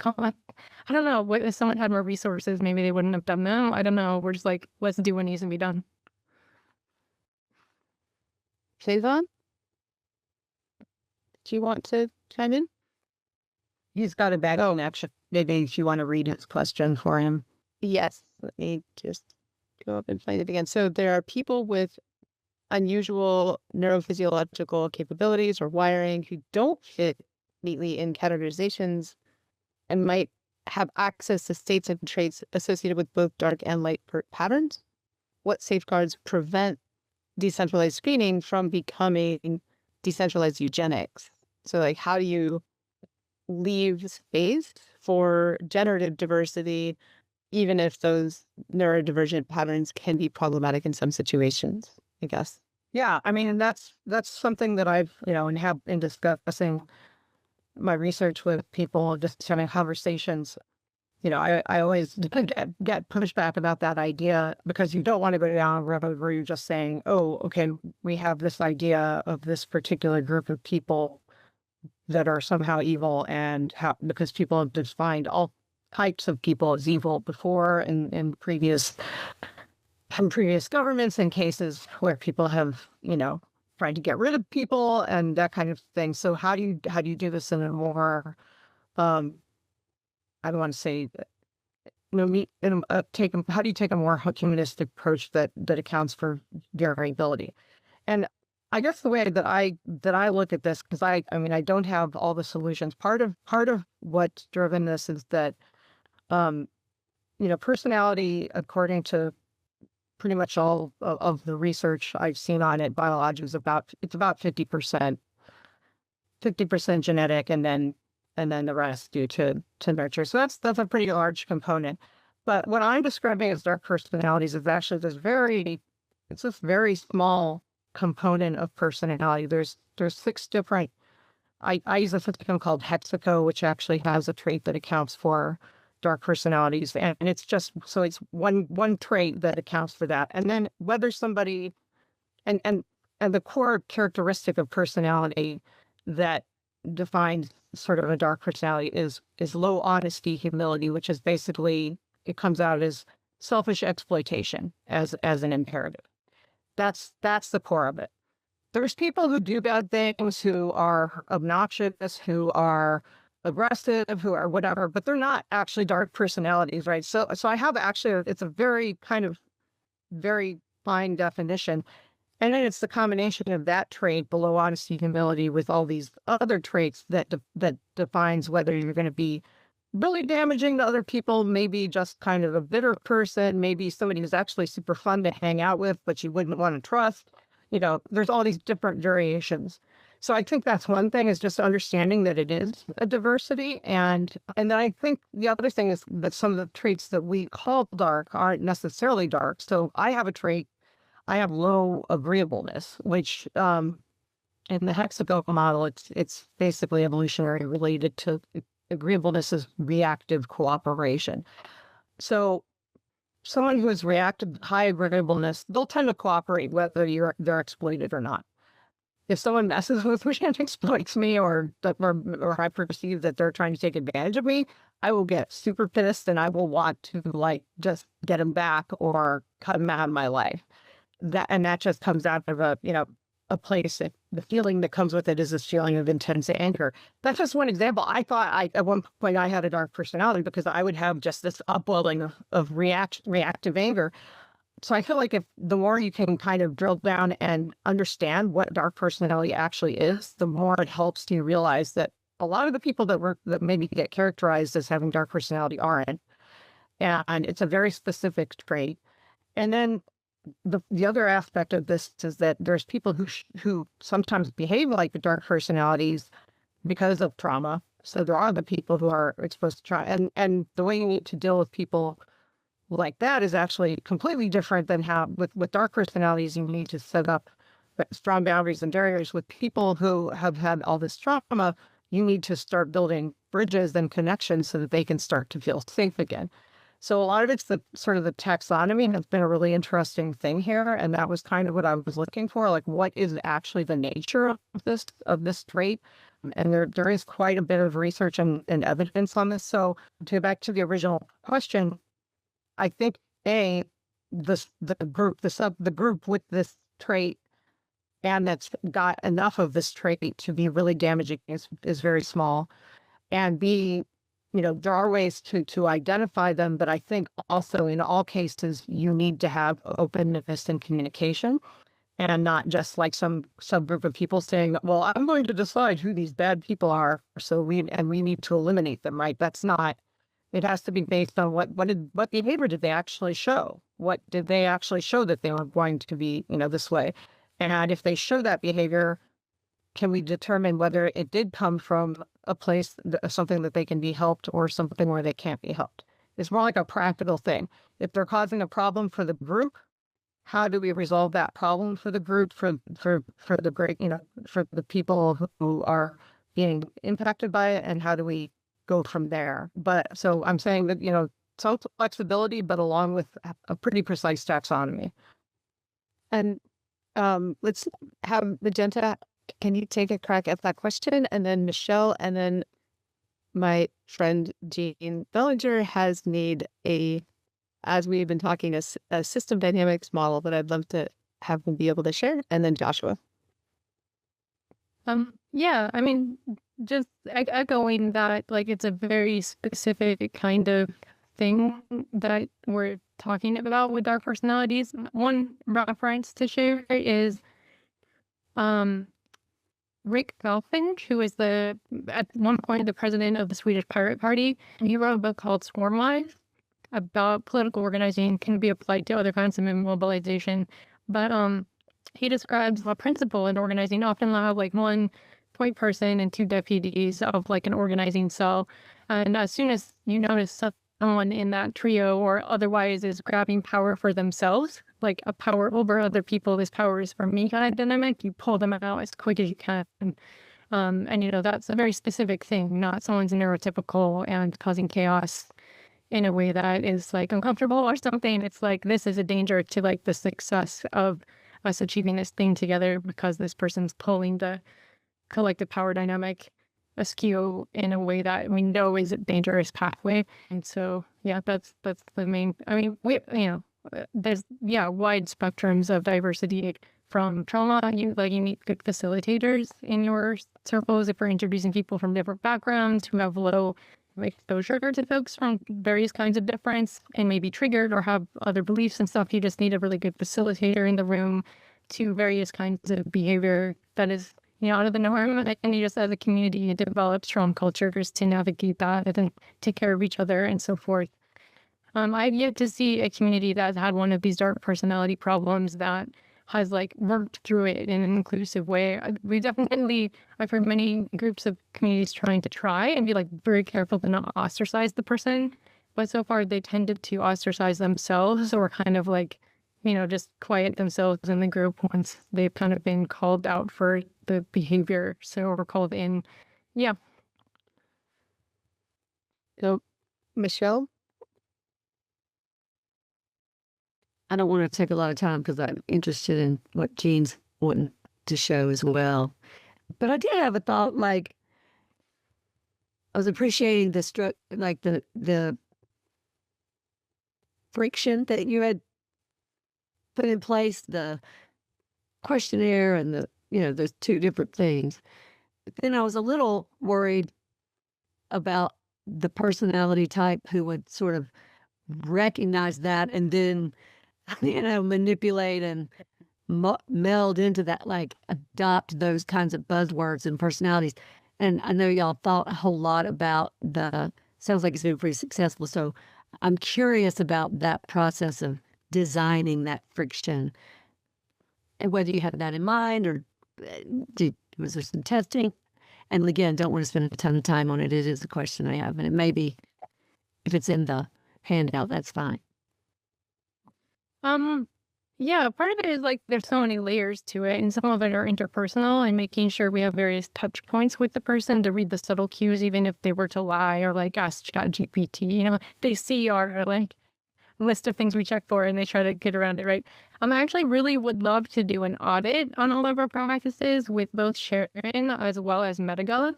don't know, if someone had more resources, maybe they wouldn't have done them. I don't know. We're just like, let's do what needs to be done. Faison, do you want to chime in? He's got a bad connection. Maybe if you want to read his question for him. Yes. Let me just go up and find it again. So there are people with unusual neurophysiological capabilities or wiring who don't fit neatly in categorizations and might have access to states and traits associated with both dark and light patterns. What safeguards prevent decentralized screening from becoming decentralized eugenics? So like, how do you leave space for generative diversity, even if those neurodivergent patterns can be problematic in some situations, I guess? Yeah, I mean, that's something that I've, and have been discussing my research with people, just having conversations. I always get pushback about that idea because you don't want to go down a road where you're just saying, oh, okay, we have this idea of this particular group of people that are somehow evil, and because people have defined all types of people as evil before in previous governments and cases where people have, tried to get rid of people and that kind of thing. So how do you do this in a more, I don't want to say, how do you take a more humanistic approach that accounts for variability? And I guess the way that I look at this, because I mean, I don't have all the solutions. Part of what's driven this is that, personality, according to pretty much all of the research I've seen on it, biology is about 50% genetic, and then the rest due to nurture. So that's a pretty large component. But what I'm describing as dark personalities is actually this very small component of personality. There's 6 different. I use a system called Hexaco, which actually has a trait that accounts for dark personalities, and it's just so it's one trait that accounts for that. And then whether somebody and the core characteristic of personality that defines sort of a dark personality is low honesty, humility, which is basically, it comes out as selfish exploitation as an imperative. That's the core of it. There's people who do bad things, who are obnoxious, who are aggressive, who are whatever, but they're not actually dark personalities, right? So I have actually, it's a very kind of very fine definition. And then it's the combination of that trait, below honesty, humility, with all these other traits that that defines whether you're going to be really damaging to other people, maybe just kind of a bitter person, maybe somebody who's actually super fun to hang out with, but you wouldn't want to trust. There's all these different variations. So I think that's one thing, is just understanding that it is a diversity. And then I think the other thing is that some of the traits that we call dark aren't necessarily dark. So I have a trait, I have low agreeableness, which in the hexagonal model, it's basically evolutionary related to agreeableness is reactive cooperation. So someone who is reactive, high agreeableness, they'll tend to cooperate whether they're exploited or not. If someone messes with me and exploits me, or I perceive that they're trying to take advantage of me, I will get super pissed and I will want to just get them back or cut them out of my life. That just comes out of a place that the feeling that comes with it is this feeling of intense anger. That's just one example. I thought at one point I had a dark personality because I would have just this upwelling of reactive anger. So I feel like if the more you can kind of drill down and understand what dark personality actually is, the more it helps you realize that a lot of the people that maybe get characterized as having dark personality aren't. And it's a very specific trait. And then the other aspect of this is that there's people who sometimes behave like the dark personalities because of trauma. So there are the people who are exposed to trauma, and the way you need to deal with people like that is actually completely different than how with dark personalities you need to set up strong boundaries and barriers. With people who have had all this trauma, you need to start building bridges and connections so that they can start to feel safe again. So a lot of it's the sort of the taxonomy has been a really interesting thing here. And that was kind of what I was looking for. Like, what is actually the nature of this trait? And there is quite a bit of research and evidence on this. So to go back to the original question, I think the group with this trait and that's got enough of this trait to be really damaging is very small. And B, there are ways to identify them, but I think also in all cases, you need to have openness and communication, and not just like some subgroup of people saying, well, I'm going to decide who these bad people are. So we need to eliminate them, right? That's not, it has to be based on what behavior did they actually show? What did they actually show that they were going to be, this way? And if they show that behavior, can we determine whether it did come from a place, something that they can be helped, or something where they can't be helped? It's more like a practical thing. If they're causing a problem for the group, how do we resolve that problem for the group, for the great, for the people who are being impacted by it, and how do we go from there? But so I'm saying that, some flexibility, but along with a pretty precise taxonomy. And let's have Magenta. Can you take a crack at that question? And then Michelle, and then my friend Jean Bellinger has made as we've been talking, a system dynamics model that I'd love to have him be able to share. And then Joshua. Yeah, I mean, just echoing that, like, it's a very specific kind of thing that we're talking about with dark personalities. One reference to share is Rick Galfinch, who is at one point the president of the Swedish Pirate Party. He wrote a book called Swarmwise about political organizing, can be applied to other kinds of mobilization. But he describes a principle in organizing often have like one point person and two deputies of like an organizing cell. And as soon as you notice someone in that trio or otherwise is grabbing power for themselves, like a power over other people, this power is for me kind of dynamic, you pull them out as quick as you can. And that's a very specific thing, not someone's neurotypical and causing chaos in a way that is like uncomfortable or something. It's like, this is a danger to like the success of us achieving this thing together, because this person's pulling the collective power dynamic askew in a way that we know is a dangerous pathway. And so, yeah, that's the main, I mean, there's, wide spectrums of diversity from trauma. You need good facilitators in your circles if you're introducing people from different backgrounds who have low exposure to folks from various kinds of difference and may be triggered or have other beliefs and stuff. You just need a really good facilitator in the room to various kinds of behavior that is, out of the norm. And you just, as a community, develop strong cultures to navigate that and then take care of each other and so forth. I've yet to see a community that's had one of these dark personality problems that has worked through it in an inclusive way. I've heard many groups of communities trying to try and be very careful to not ostracize the person. But so far they tended to ostracize themselves or kind of just quiet themselves in the group once they've kind of been called out for the behavior. So we're called in. Yeah. So, Michelle? I don't want to take a lot of time because I'm interested in what Jean's wanting to show as well. But I did have a thought, I was appreciating the friction that you had put in place, the questionnaire and those two different things. But then I was a little worried about the personality type who would sort of recognize that and then manipulate and meld into that, adopt those kinds of buzzwords and personalities. And I know y'all thought a whole lot about sounds like it's been pretty successful. So I'm curious about that process of designing that friction and whether you had that in mind or was there some testing? And again, don't want to spend a ton of time on it. It is a question I have, and it may be, if it's in the handout, that's fine. Yeah, part of it is there's so many layers to it, and some of it are interpersonal and making sure we have various touch points with the person to read the subtle cues, even if they were to lie or ask ChatGPT. They see our list of things we check for and they try to get around it, right? I actually really would love to do an audit on all of our practices with both Sharon as well as Mediga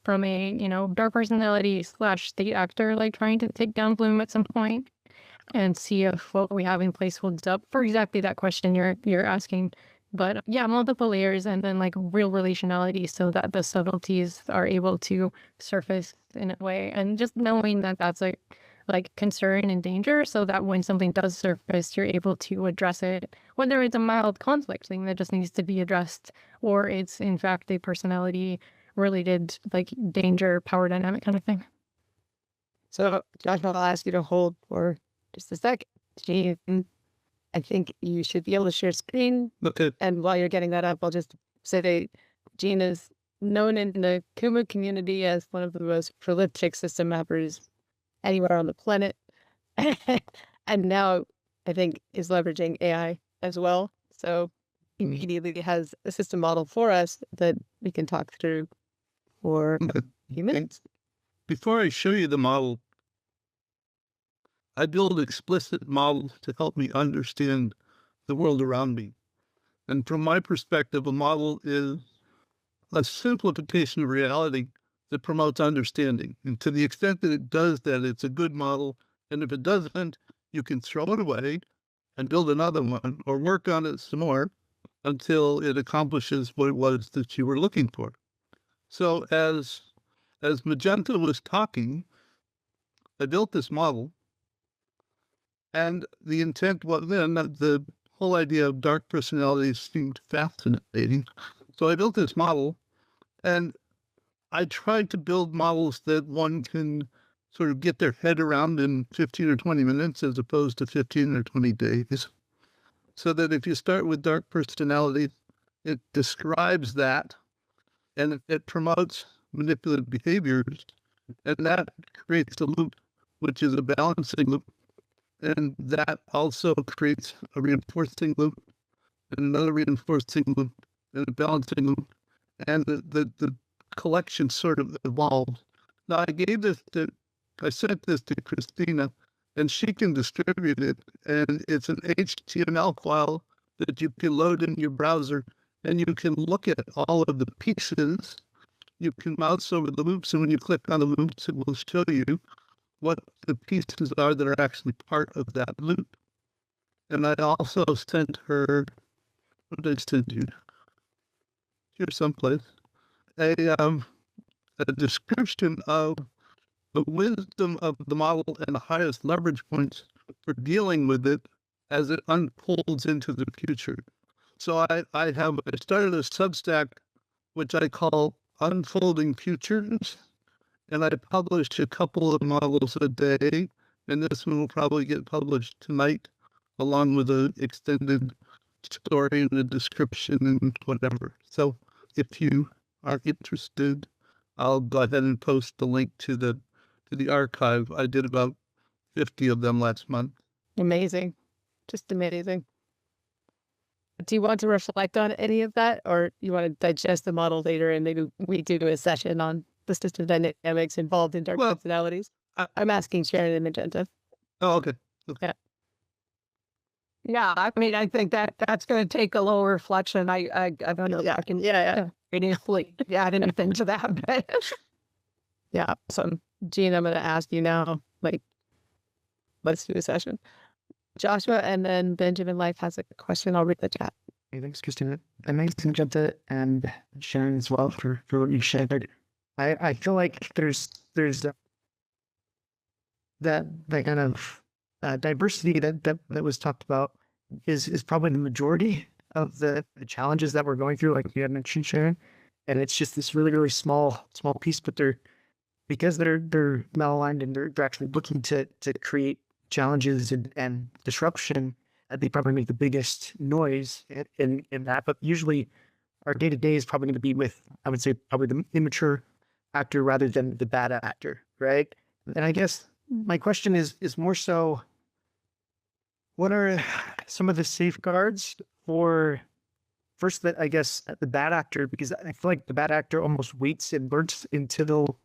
from a, dark personality / state actor, trying to take down Bloom at some point. And see if what we have in place holds up for exactly that question you're asking. But yeah, multiple layers and then real relationality so that the subtleties are able to surface in a way. And just knowing that that's concern and danger so that when something does surface, you're able to address it, whether it's a mild conflict thing that just needs to be addressed or it's in fact a personality related danger, power dynamic kind of thing. So, Josh, I'll ask you to hold for just a sec. Jean, I think you should be able to share screen. Okay. And while you're getting that up, I'll just say that Jean is known in the Kumu community as one of the most prolific system mappers anywhere on the planet. And now I think is leveraging AI as well. So immediately has a system model for us that we can talk through for a few minutes. Before I show you the model, I build explicit models to help me understand the world around me. And from my perspective, a model is a simplification of reality that promotes understanding. And to the extent that it does that, it's a good model. And if it doesn't, you can throw it away and build another one or work on it some more until it accomplishes what it was that you were looking for. So as Magenta was talking, I built this model. And the intent was then that the whole idea of dark personalities seemed fascinating. So I built this model, and I tried to build models that one can sort of get their head around in 15 or 20 minutes as opposed to 15 or 20 days. So that if you start with dark personalities, it describes that, and it promotes manipulative behaviors, and that creates a loop, which is a balancing loop. And that also creates a reinforcing loop, and another reinforcing loop, and a balancing loop. And the collection sort of evolves. Now, I sent this to Christina, and she can distribute it. And it's an HTML file that you can load in your browser, and you can look at all of the pieces. You can mouse over the loops, and when you click on the loops, it will show you what the pieces are that are actually part of that loop. And I also sent her what did I send you? Here someplace. A description of the wisdom of the model and the highest leverage points for dealing with it as it unfolds into the future. So I started a Substack, which I call Unfolding Futures, and I publish a couple of models a day, and this one will probably get published tonight, along with an extended story and a description and whatever. So if you are interested, I'll go ahead and post the link to the archive. I did about 50 of them last month. Amazing. Just amazing. Do you want to reflect on any of that, or you want to digest the model later and maybe we do a session on the system dynamics involved in dark personalities? I'm asking Sharon and Magenta. Oh, okay. Yeah, I mean, I think that's going to take a little reflection. I don't know if I can meaningfully add anything to that. But Yeah. So, Gene, I'm going to ask you now, let's do a session. Joshua, and then Benjamin Life has a question. I'll read the chat. Hey, thanks, Christina. And thanks, Magenta and Sharon as well for what you shared. I feel like there's that kind of diversity that was talked about is probably the majority of the challenges that we're going through, like you had mentioned, Sharon. And it's just this really, really small piece, but because they're malaligned and they're actually looking to create challenges and disruption, they probably make the biggest noise in that. But usually our day-to-day is probably going to be with, I would say, probably the immature actor rather than the bad actor, right? And I guess my question is more so, what are some of the safeguards for, first, that I guess the bad actor, because I feel like the bad actor almost waits and learns until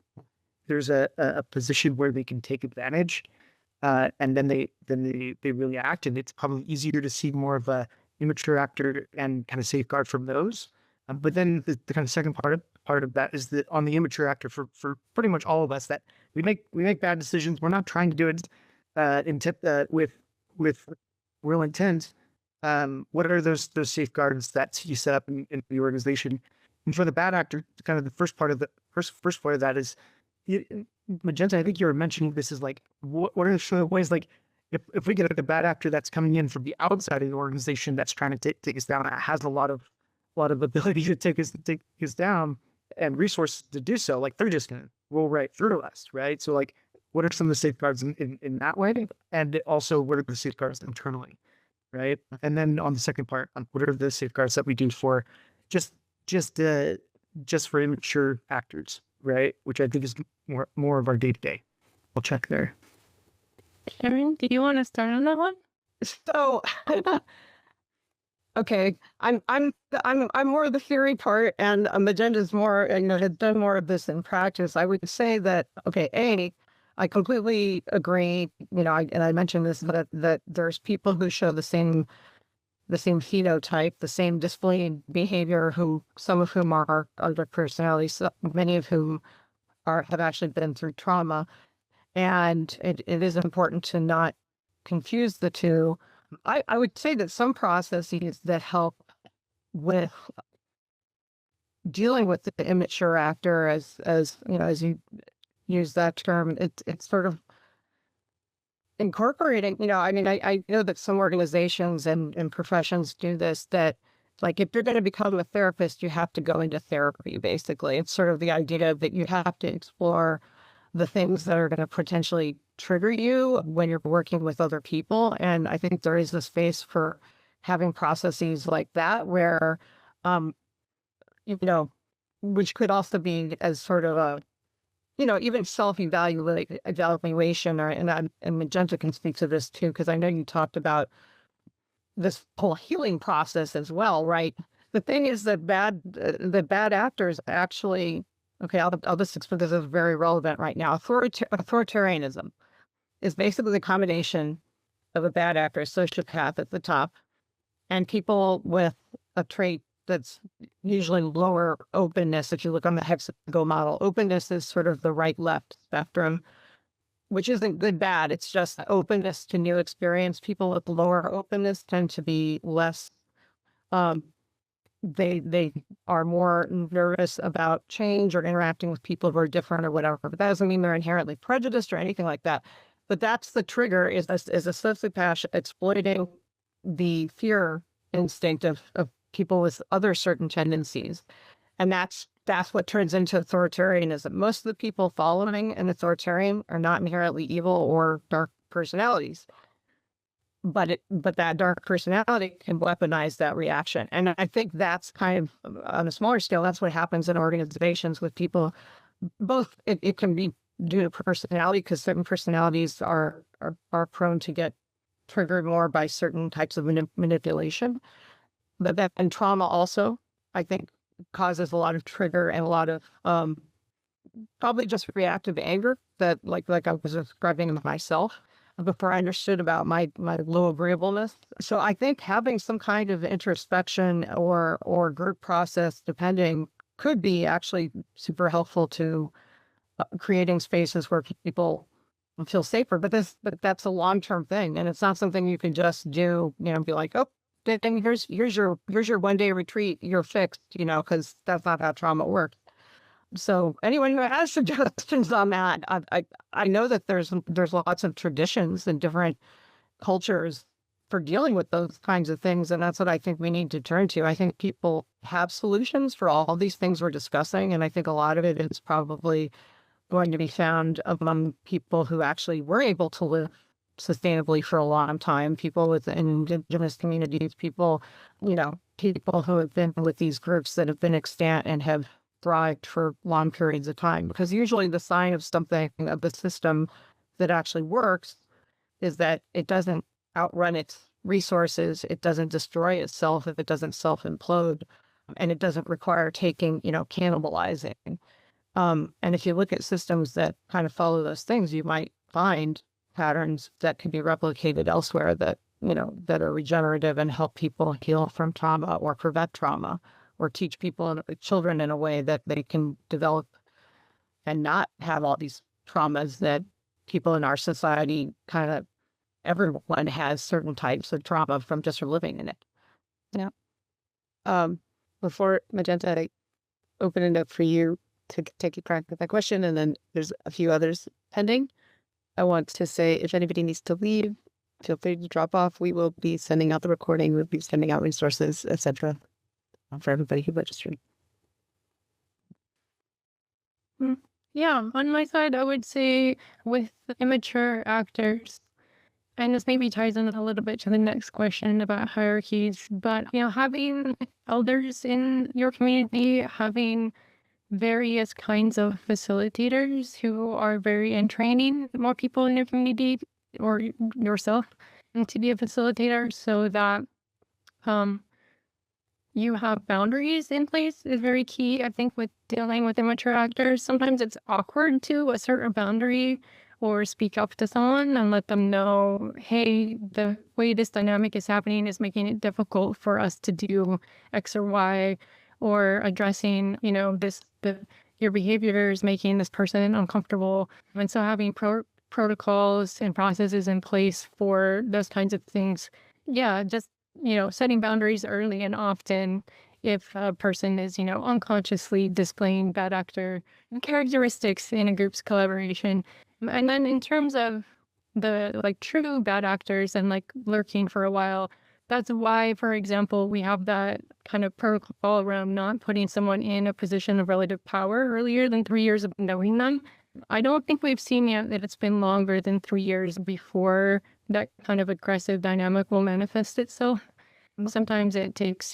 there's a position where they can take advantage, and then they really act, and it's probably easier to see more of a immature actor and kind of safeguard from those. But then the kind of second part of that is that on the immature actor, for pretty much all of us, that we make bad decisions. We're not trying to do it with real intent. What are those safeguards that you set up in the organization? And for the bad actor, kind of the first part of that is, Magenta, I think you were mentioning this is like, what are the ways, like, if we get a bad actor that's coming in from the outside of the organization that's trying to take us down, it has a lot of ability to take us down and resources to do so, like they're just gonna roll right through us, right? So like, what are some of the safeguards in that way? And also, what are the safeguards internally, right? And then on the second part, what are the safeguards that we do for just for immature actors, right? Which I think is more of our day-to-day. We'll check there. Sharon, do you want to start on that one? So, okay, I'm more of the theory part, and Magenda's more, has done more of this in practice. I would say that, okay, I completely agree. And I mentioned this, that there's people who show the same phenotype, the same displaying behavior, some of whom are other personalities, many of whom have actually been through trauma. And it is important to not confuse the two. I would say that some processes that help with dealing with the immature actor, as you use that term, it's sort of incorporating, I know that some organizations and professions do this, that like, if you're going to become a therapist, you have to go into therapy, basically. It's sort of the idea that you have to explore the things that are going to potentially trigger you when you're working with other people. And I think there is a space for having processes like that where, which could also be as sort of a, even self-evaluation, and Magenta can speak to this too, because I know you talked about this whole healing process as well, right? The thing is that the bad actors actually, okay, I'll just explain, this is very relevant right now. Authoritarianism is basically the combination of a bad actor, a sociopath at the top, and people with a trait that's usually lower openness. If you look on the hexagon model, openness is sort of the right-left spectrum, which isn't good, bad. It's just openness to new experience. People with lower openness tend to be less they are more nervous about change or interacting with people who are different or whatever. But that doesn't mean they're inherently prejudiced or anything like that. But that's the trigger, is a sociopath exploiting the fear instinct of people with other certain tendencies. And that's what turns into authoritarianism. Most of the people following an authoritarian are not inherently evil or dark personalities. But that dark personality can weaponize that reaction. And I think that's kind of, on a smaller scale, that's what happens in organizations with people. Both, it can be due to personality, because certain personalities are prone to get triggered more by certain types of manipulation. But that, and trauma also, I think, causes a lot of trigger and a lot of probably just reactive anger that, like I was describing myself before I understood about my low agreeableness. So I think having some kind of introspection or group process, depending, could be actually super helpful to creating spaces where people feel safer. But that's a long-term thing, and it's not something you can just do, be like, oh, then here's your 1-day retreat, you're fixed, because that's not how trauma works. So anyone who has suggestions on that, I know that there's lots of traditions and different cultures for dealing with those kinds of things, and that's what I think we need to turn to. I think people have solutions for all these things we're discussing, and I think a lot of it is probably going to be found among people who actually were able to live sustainably for a long time, people with indigenous communities, people who have been with these groups that have been extant and have thrived for long periods of time. Because usually the sign of something, of the system that actually works, is that it doesn't outrun its resources, it doesn't destroy itself if it doesn't self-implode, and it doesn't require taking, cannibalizing. And if you look at systems that kind of follow those things, you might find patterns that can be replicated elsewhere that, that are regenerative and help people heal from trauma or prevent trauma, or teach children in a way that they can develop and not have all these traumas that people in our society everyone has certain types of trauma from living in it. Yeah. Before Magenta, I open it up for you to take a crack at that question, and then there's a few others pending. I want to say, if anybody needs to leave, feel free to drop off. We will be sending out the recording. We'll be sending out resources, etc., for everybody who registered. Yeah, on my side, I would say with immature actors, and this maybe ties in a little bit to the next question about hierarchies, but having elders in your community, having various kinds of facilitators who are very in training more people in your community or yourself to be a facilitator, so that you have boundaries in place is very key. I think with dealing with immature actors, sometimes it's awkward to assert a boundary or speak up to someone and let them know, hey, the way this dynamic is happening is making it difficult for us to do X or Y, or addressing, your behavior is making this person uncomfortable. And so having protocols and processes in place for those kinds of things. Yeah, just, setting boundaries early and often if a person is, unconsciously displaying bad actor characteristics in a group's collaboration. And then in terms of the true bad actors and lurking for a while, that's why, for example, we have that kind of protocol around not putting someone in a position of relative power earlier than 3 years of knowing them. I don't think we've seen yet that it's been longer than 3 years before that kind of aggressive dynamic will manifest itself. Sometimes it takes,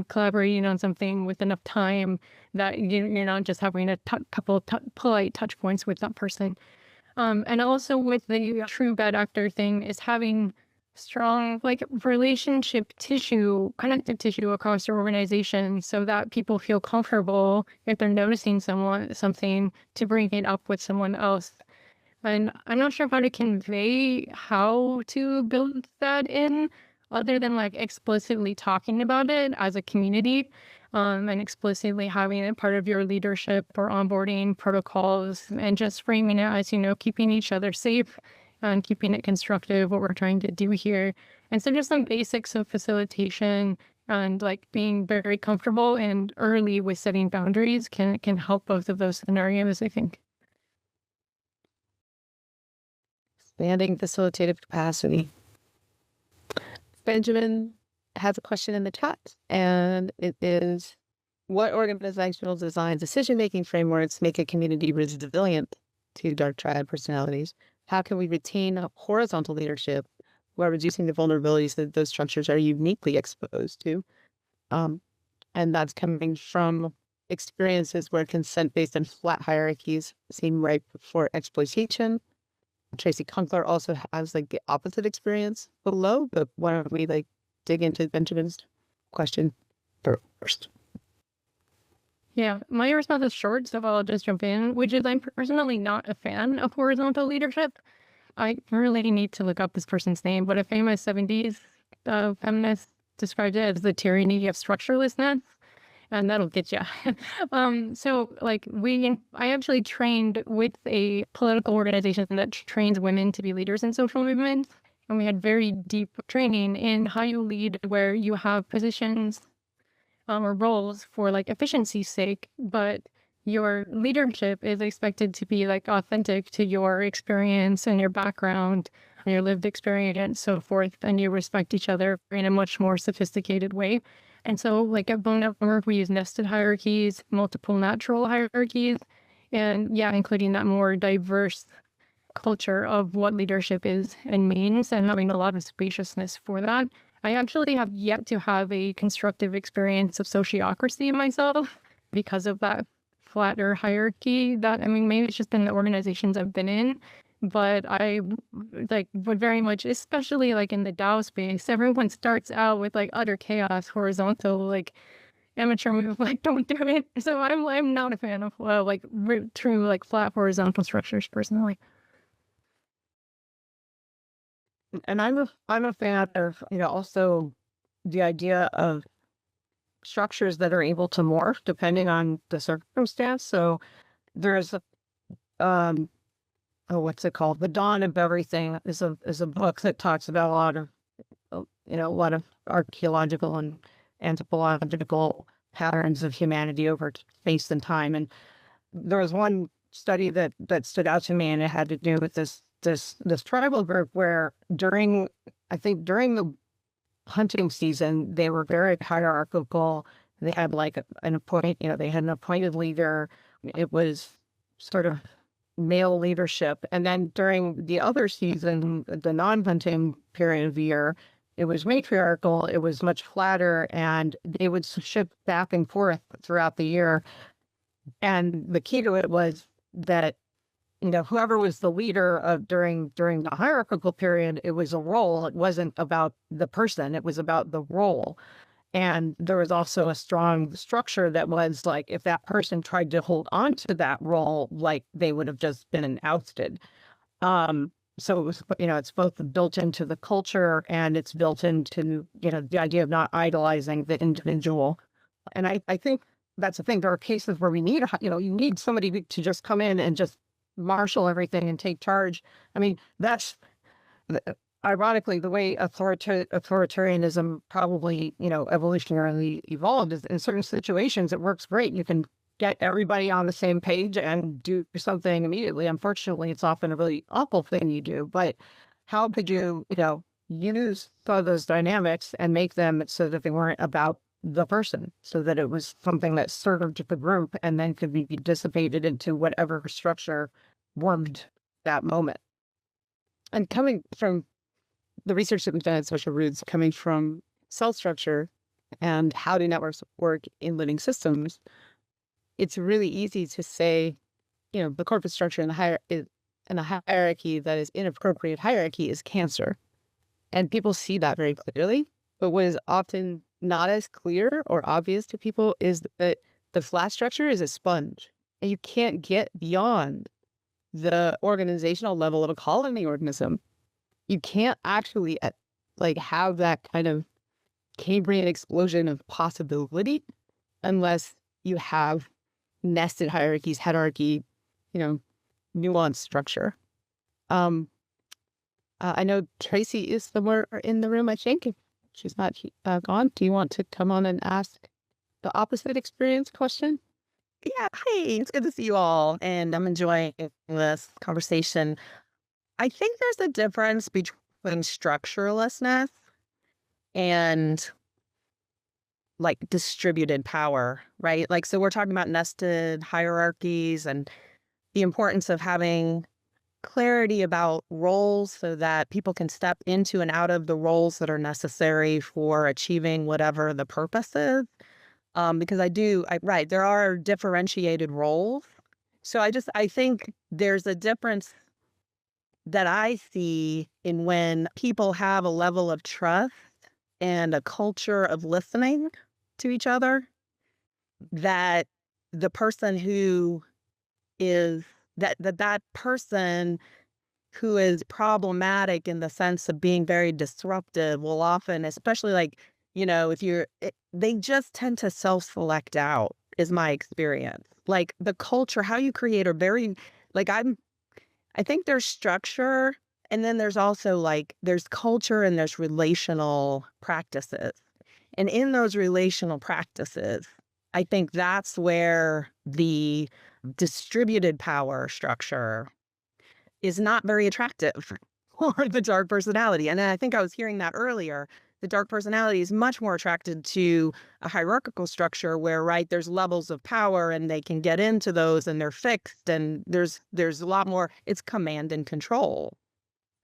collaborating on something with enough time that you're not just having a couple polite touch points with that person. And also with the true bad actor thing is having strong relationship tissue, connective tissue across your organization, so that people feel comfortable if they're noticing something to bring it up with someone else. And I'm not sure how to convey how to build that in, other than explicitly talking about it as a community, and explicitly having it part of your leadership or onboarding protocols, and just framing it as, keeping each other safe and keeping it constructive, what we're trying to do here. And so just some basics of facilitation And like being very comfortable and early with setting boundaries can help both of those scenarios, I think. Expanding facilitative capacity. Benjamin has a question in the chat, and it is, what organizational design decision-making frameworks make a community resilient to dark triad personalities? How can we retain a horizontal leadership while reducing the vulnerabilities that those structures are uniquely exposed to? And that's coming from experiences where consent-based and flat hierarchies seem ripe for exploitation. Tracy Kunkler also has like the opposite experience below, but why don't we like dig into Benjamin's question first? Yeah, my response is short, so I'll just jump in, which is I'm personally not a fan of horizontal leadership. I really need to look up this person's name, but a famous 70s feminist described it as the tyranny of structurelessness, and that'll get you. So like I actually trained with a political organization that trains women to be leaders in social movements. And we had very deep training in how you lead, where you have positions or roles for like efficiency's sake, but your leadership is expected to be like authentic to your experience and your background and your lived experience, so forth, and you respect each other in a much more sophisticated way. And so like at Bone Network, we use nested hierarchies, multiple natural hierarchies, and yeah, including that more diverse culture of what leadership is and means, and having a lot of spaciousness for that. I actually have yet to have a constructive experience of sociocracy myself because of that flatter hierarchy. That, I mean, maybe it's just been the organizations I've been in, but I like would very much, especially like in the DAO space, everyone starts out with like utter chaos, horizontal, like amateur move, like don't do it. So I'm not a fan of true like flat horizontal structures personally. And I'm a fan of, also the idea of structures that are able to morph depending on the circumstance. So there's what's it called? The Dawn of Everything is a book that talks about a lot of archaeological and anthropological patterns of humanity over space and time. And there was one study that stood out to me, and it had to do with this tribal group where during the hunting season, they were very hierarchical. They had like they had an appointed leader. It was sort of male leadership. And then during the other season, the non-hunting period of the year, it was matriarchal. It was much flatter, and they would shift back and forth throughout the year. And the key to it was that whoever was the leader of during the hierarchical period, it was a role. It wasn't about the person. It was about the role. And there was also a strong structure that was like, if that person tried to hold on to that role, like they would have just been ousted. So it was, it's both built into the culture, and it's built into, the idea of not idolizing the individual. And I think that's the thing. There are cases where we need, you need somebody to just come in and just marshal everything and take charge. I mean, that's ironically the way authoritarianism probably, evolutionarily evolved. Is in certain situations it works great. You can get everybody on the same page and do something immediately. Unfortunately, it's often a really awful thing you do. But how could you, use some of those dynamics and make them so that they weren't about the person, so that it was something that served the group and then could be dissipated into whatever structure warmed that moment. And coming from the research that we've done at Social Roots, coming from cell structure and how do networks work in living systems, it's really easy to say, the corporate structure and the hierarchy that is inappropriate hierarchy is cancer. And people see that very clearly. But what is often not as clear or obvious to people is that the flat structure is a sponge, and you can't get beyond the organizational level of a colony organism. You can't actually have that kind of Cambrian explosion of possibility unless you have nested hierarchies, hierarchy, nuanced structure. I know Tracy is somewhere in the room, I think. she's not gone. Do you want to come on and ask the opposite experience question? Yeah, hey, it's good to see you all, and I'm enjoying this conversation. I think there's a difference between structurelessness and like distributed power, right? Like, so we're talking about nested hierarchies and the importance of having clarity about roles so that people can step into and out of the roles that are necessary for achieving whatever the purpose is. Because right, there are differentiated roles. So I think there's a difference that I see in when people have a level of trust and a culture of listening to each other, that the person who is that person who is problematic in the sense of being very disruptive will often, especially like, if they just tend to self-select out, is my experience. Like the culture, how you create a very, like I think there's structure, and then there's also like, there's culture and there's relational practices. And in those relational practices, I think that's where the distributed power structure is not very attractive for the dark personality. And I think I was hearing that earlier. The dark personality is much more attracted to a hierarchical structure where, right, there's levels of power and they can get into those and they're fixed, and there's a lot more, it's command and control.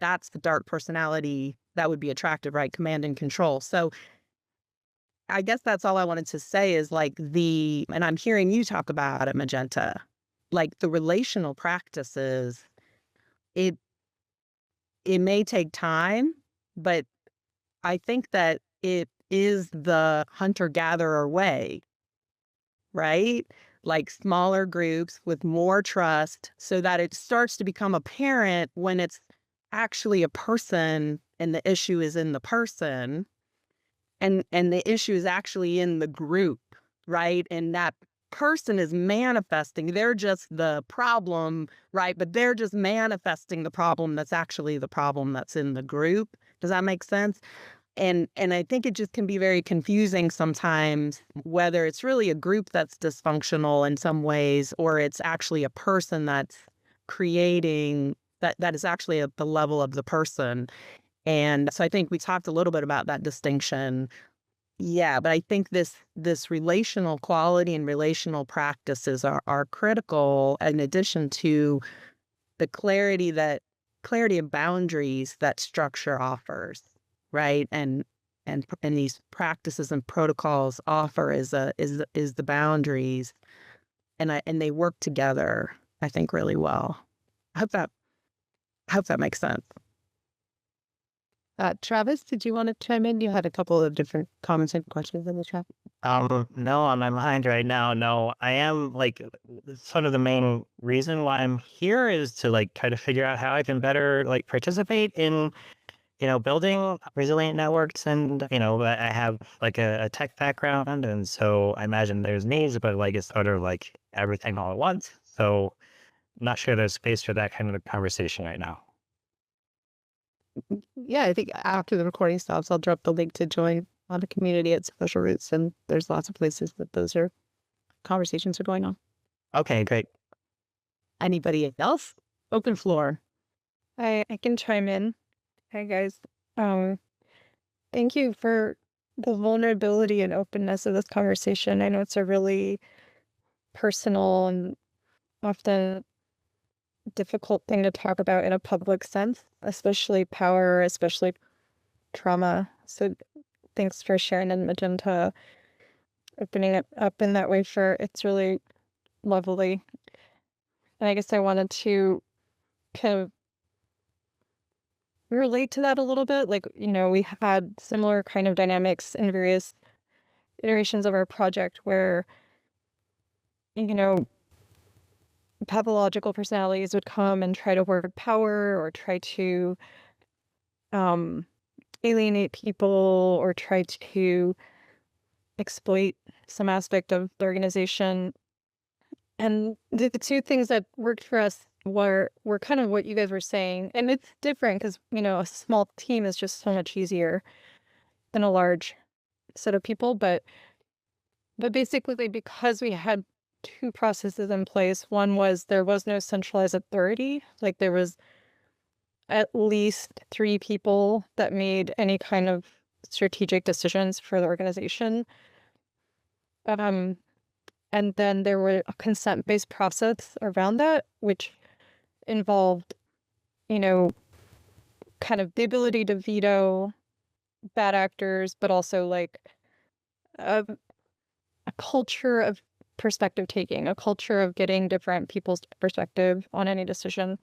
That's the dark personality that would be attractive, right? Command and control. So I guess that's all I wanted to say is like and I'm hearing you talk about it, Magenta, like the relational practices, it may take time, but I think that it is the hunter-gatherer way, right? Like smaller groups with more trust so that it starts to become apparent when it's actually a person and the issue is in the person, and the issue is actually in the group, right? And that person is manifesting. They're just the problem, right? But they're just manifesting the problem that's actually the problem that's in the group. Does that make sense? And I think it just can be very confusing sometimes whether it's really a group that's dysfunctional in some ways, or it's actually a person that's creating that is actually at the level of the person. And so I think we talked a little bit about that distinction. Yeah, but I think this relational quality and relational practices are critical, in addition to the clarity of boundaries that structure offers, right? And these practices and protocols offer is the boundaries, and they work together, I think, really well. I hope that makes sense. Travis, did you want to chime in? You had a couple of different comments and questions in the chat. No, on my mind right now, no. I am like, sort of the main reason why I'm here is to like try to figure out how I can better like participate in, building resilient networks. And, I have like a tech background. And so I imagine there's needs, but like it's sort of like everything all at once. So I'm not sure there's space for that kind of conversation right now. Yeah, I think after the recording stops, I'll drop the link to join on the community at Social Roots, and there's lots of places that those conversations are going on. Okay, great. Anybody else? Open floor. I can chime in. Hi guys. Thank you for the vulnerability and openness of this conversation. I know it's a really personal and often difficult thing to talk about in a public sense, especially power, especially trauma. So thanks for sharing, and Magenta opening it up in that way. It's really lovely. And I guess I wanted to kind of relate to that a little bit. Like, we had similar kind of dynamics in various iterations of our project where, pathological personalities would come and try to work power or try to alienate people or try to exploit some aspect of the organization. And the two things that worked for us were kind of what you guys were saying. And it's different because, a small team is just so much easier. than a large set of people, but basically because we had two processes in place. One was there was no centralized authority, like there was at least 3 people that made any kind of strategic decisions for the organization. And then there were a consent-based process around that, which involved, kind of the ability to veto bad actors, but also like a culture of perspective taking, a culture of getting different people's perspective on any decision.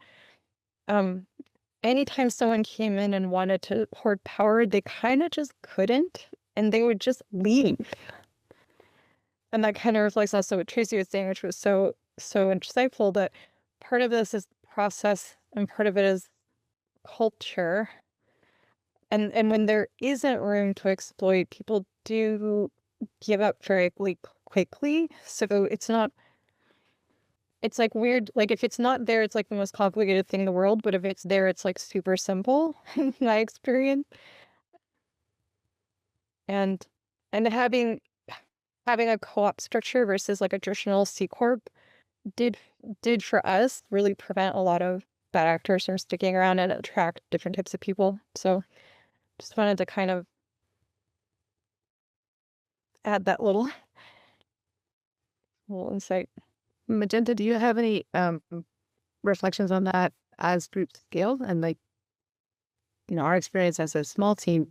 Anytime someone came in and wanted to hoard power, they kind of just couldn't, and they would just leave. And that kind of reflects also what Tracy was saying, which was so insightful, that part of this is process and part of it is culture. And when there isn't room to exploit, people do give up very quickly. So it's like weird, like if it's not there, it's like the most complicated thing in the world, but if it's there, it's like super simple in my experience. And having a co-op structure versus like a traditional C Corp did for us really prevent a lot of bad actors from sticking around and attract different types of people. So just wanted to kind of add that little insight. Magenta, do you have any reflections on that as group scale? And like, our experience as a small team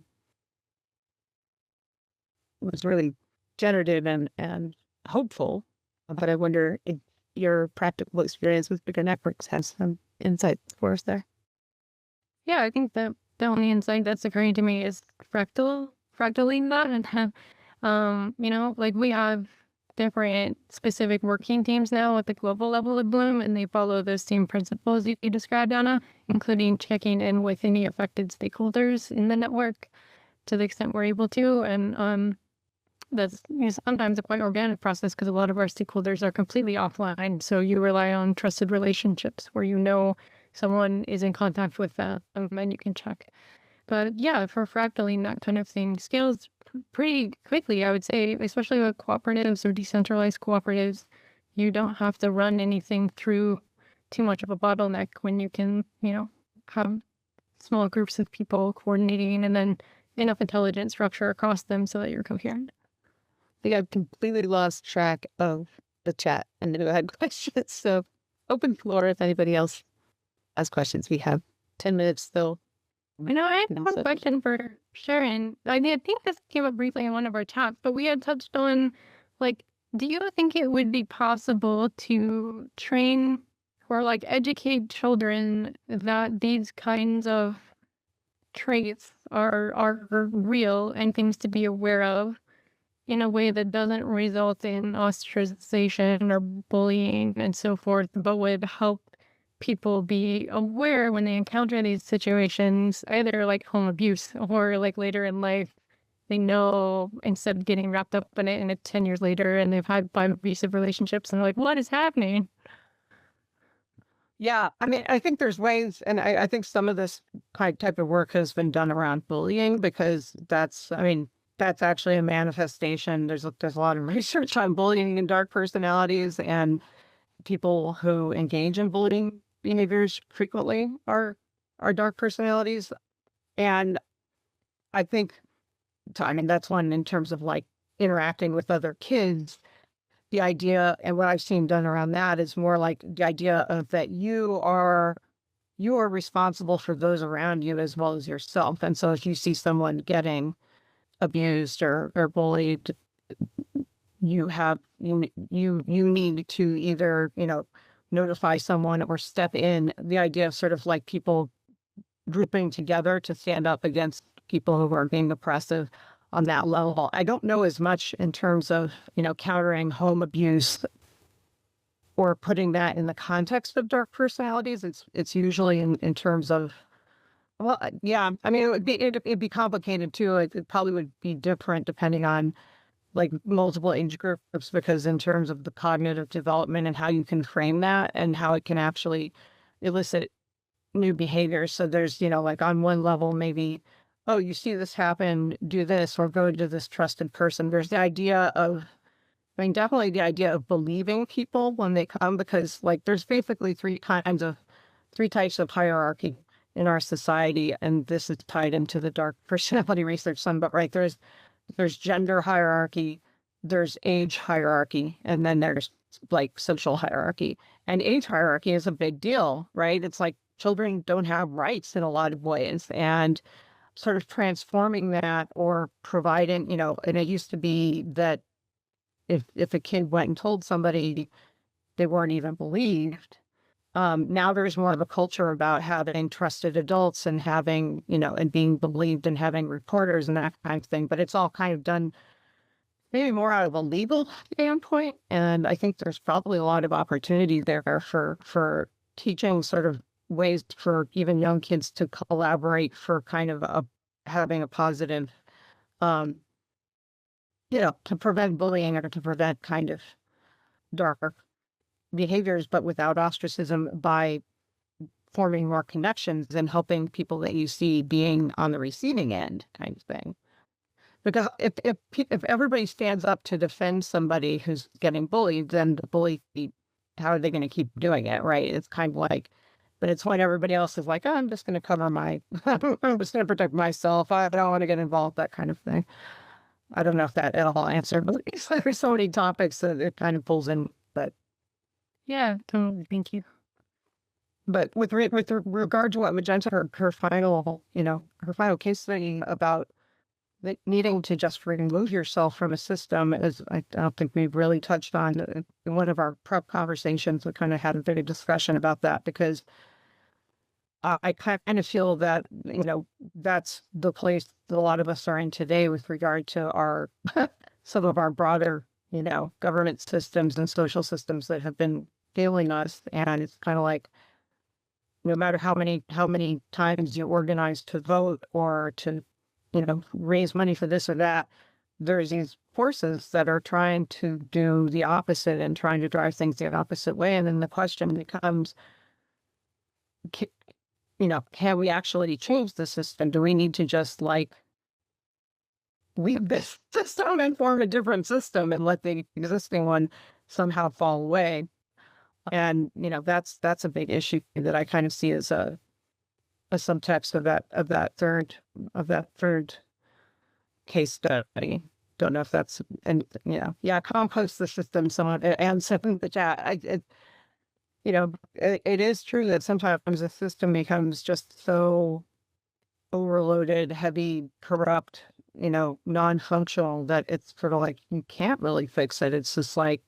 was really generative and hopeful. But I wonder if your practical experience with bigger networks has some insights for us there. Yeah, I think that the only insight that's occurring to me is fractaling that, and have, like we have different specific working teams now at the global level of Bloom, and they follow those same principles you described, Anna, including checking in with any affected stakeholders in the network to the extent we're able to. And that's sometimes a quite organic process because a lot of our stakeholders are completely offline. So you rely on trusted relationships where someone is in contact with them and you can check. But yeah, for fractaling, that kind of thing scales pretty quickly, I would say, especially with cooperatives or decentralized cooperatives. You don't have to run anything through too much of a bottleneck when you can, have small groups of people coordinating and then enough intelligent structure across them so that you're coherent. I think I've completely lost track of the chat and who had questions. So open floor if anybody else has questions. We have 10 minutes still. I have one question for Sharon. I think this came up briefly in one of our chats, but we had touched on, like, do you think it would be possible to train or like educate children that these kinds of traits are real and things to be aware of in a way that doesn't result in ostracization or bullying and so forth, but would help people be aware when they encounter these situations, either like home abuse or like later in life, they know instead of getting wrapped up in it and it's 10 years later and they've had 5 abusive relationships and they're like, what is happening? Yeah, I mean, I think there's ways, and I think some of this type of work has been done around bullying because that's actually a manifestation. There's a lot of research on bullying and dark personalities, and people who engage in bullying behaviors frequently are dark personalities. And I think, that's one in terms of like interacting with other kids. The idea, and what I've seen done around that, is more like the idea of that you are responsible for those around you as well as yourself. And so if you see someone getting abused or bullied, you need to either, notify someone or step in. The idea of sort of like people grouping together to stand up against people who are being oppressive on that level. I don't know as much in terms of, countering home abuse or putting that in the context of dark personalities. It's usually in terms of, well, yeah, I mean, it'd be complicated too. It probably would be different depending on like multiple age groups, because in terms of the cognitive development and how you can frame that and how it can actually elicit new behaviors. So there's, like on one level, maybe oh, you see this happen, do this, or go to this trusted person. There's the idea of, I mean, definitely the idea of believing people when they come, because like there's basically three types of hierarchy in our society, and this is tied into the dark personality research some, but right, there's gender hierarchy, there's age hierarchy, and then there's like social hierarchy. And age hierarchy is a big deal, right? It's like children don't have rights in a lot of ways, and sort of transforming that or providing, and it used to be that if a kid went and told somebody, they weren't even believed. Now there's more of a culture about having trusted adults and having, and being believed and having reporters and that kind of thing. But it's all kind of done maybe more out of a legal standpoint. And I think there's probably a lot of opportunity there for teaching sort of ways for even young kids to collaborate for kind of having a positive, to prevent bullying or to prevent kind of darker behaviors, but without ostracism, by forming more connections and helping people that you see being on the receiving end kind of thing. Because if everybody stands up to defend somebody who's getting bullied, then the bully, how are they going to keep doing it, right? It's kind of like, but it's when everybody else is like, oh, I'm just going to cover I'm just going to protect myself. I don't want to get involved, that kind of thing. I don't know if that at all answered, but there's so many topics that it kind of pulls in, but. Yeah, totally. Thank you. But with regard to what Magenta, her final case study about needing to just remove yourself from a system, is I don't think we've really touched on in one of our prep conversations. We kind of had a bit of discussion about that, because I kind of feel that, that's the place that a lot of us are in today with regard to our some of our broader, government systems and social systems that have been failing us. And it's kind of like, no matter how many times you organize to vote or to, raise money for this or that, there's these forces that are trying to do the opposite and trying to drive things the opposite way. And then the question becomes, can we actually change the system? Do we need to just leave this system and form a different system and let the existing one somehow fall away? And, that's a big issue that I kind of see as a subtext of that third case study. Don't know if that's, and compost the system somewhat, and send in the chat. It is true that sometimes the system becomes just so overloaded, heavy, corrupt, non-functional, that it's sort of like you can't really fix it. It's just like,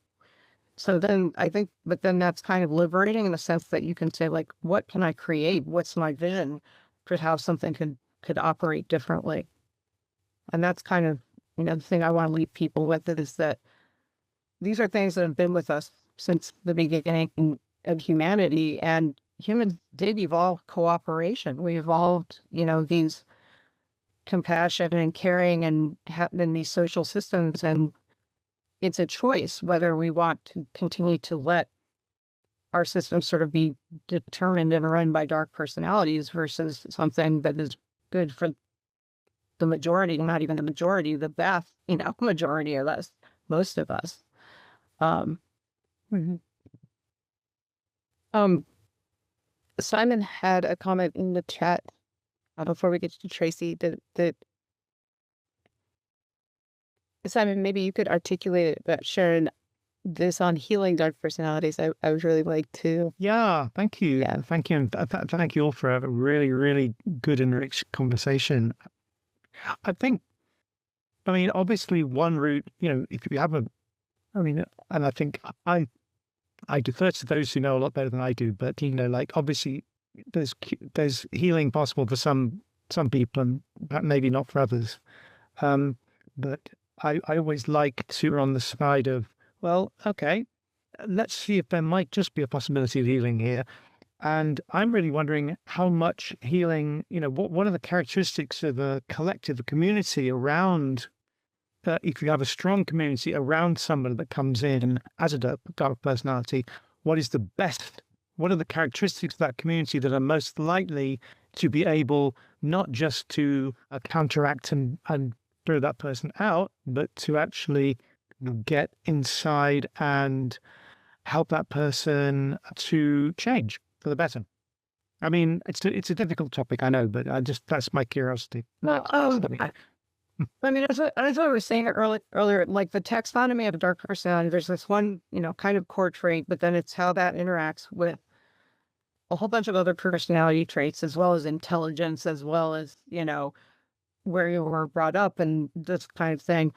so then I think, but then that's kind of liberating in the sense that you can say, like, what can I create? What's my vision for how something could operate differently? And that's kind of, the thing I want to leave people with, is that these are things that have been with us since the beginning of humanity, and humans did evolve cooperation. We evolved, these compassion and caring and in these social systems, and it's a choice whether we want to continue to let our systems sort of be determined and run by dark personalities versus something that is good for the majority, not even the majority, the vast, majority of us, most of us. Simon had a comment in the chat before we get to Tracy that Simon, maybe you could articulate it, but Sharon, this on healing dark personalities, I would really like to. Yeah, thank you. Yeah. Thank you. And thank you all for a really, really good and rich conversation. I mean, obviously one route, if you have and I think I defer to those who know a lot better than I do, but, obviously there's healing possible for some people and maybe not for others. But I always like to err on the side of, well, okay, let's see if there might just be a possibility of healing here. And I'm really wondering how much healing, what are the characteristics of a collective, a community around, if you have a strong community around someone that comes in as a dark personality, what are the characteristics of that community that are most likely to be able not just to counteract and throw that person out, but to actually get inside and help that person to change for the better. I mean, it's a difficult topic, I know, but that's my curiosity. No, I mean, as I was saying earlier, like the taxonomy of dark personality, there's this one, kind of core trait, but then it's how that interacts with a whole bunch of other personality traits, as well as intelligence, as well as, where you were brought up and this kind of thing.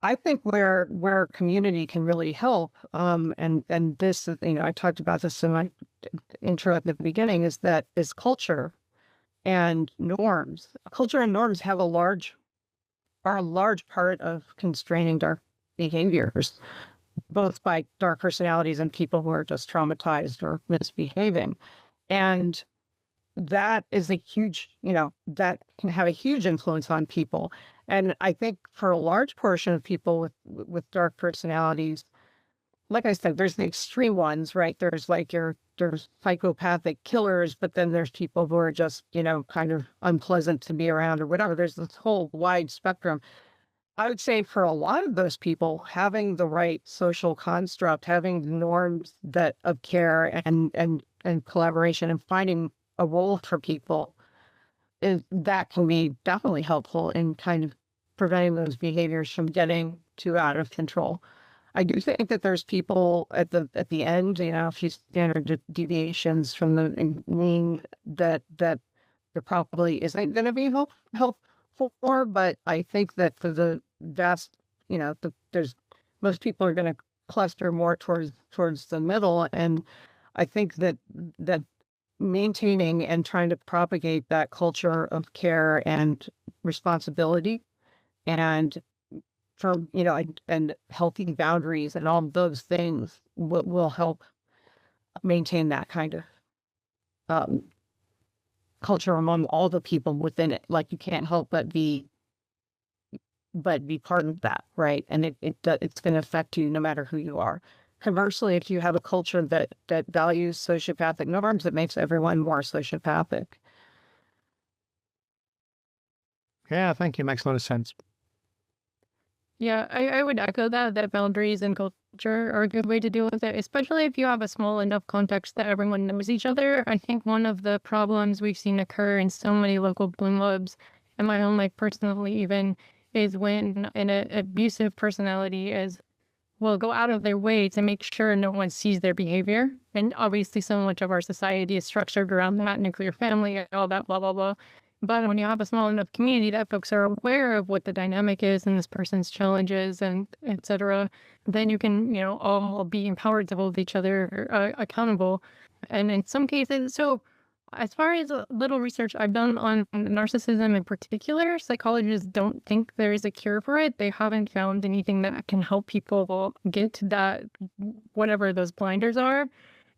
I think where community can really help, and this, I talked about this in my intro at the beginning, is culture and norms. Culture and norms are a large part of constraining dark behaviors, both by dark personalities and people who are just traumatized or misbehaving. And that is a huge, that can have a huge influence on people. And I think for a large portion of people with dark personalities, like I said, there's the extreme ones, right? There's there's psychopathic killers, but then there's people who are just, kind of unpleasant to be around or whatever. There's this whole wide spectrum. I would say for a lot of those people, having the right social construct, having norms of care and collaboration, and finding a role for people, that can be definitely helpful in kind of preventing those behaviors from getting too out of control. I do think that there's people at the end, a few standard deviations from the mean that there probably isn't going to be helpful for, but I think that for the vast, there's most people are going to cluster more towards the middle, and I think that maintaining and trying to propagate that culture of care and responsibility and from, and healthy boundaries and all those things will help maintain that kind of culture among all the people within it. Like, you can't help but be part of that, right? And it's going to affect you no matter who you are. Conversely, if you have a culture that values sociopathic norms, it makes everyone more sociopathic. Yeah, thank you. Makes a lot of sense. Yeah, I would echo that boundaries and culture are a good way to deal with it, especially if you have a small enough context that everyone knows each other. I think one of the problems we've seen occur in so many local bloom labs, and my own life personally even, is when an abusive personality will go out of their way to make sure no one sees their behavior. And obviously so much of our society is structured around that nuclear family and all that, blah, blah, blah. But when you have a small enough community that folks are aware of what the dynamic is and this person's challenges and et cetera, then you can, all be empowered to hold each other accountable. And in some cases, so as far as a little research I've done on narcissism in particular, psychologists don't think there is a cure for it. They haven't found anything that can help people get to that, whatever those blinders are.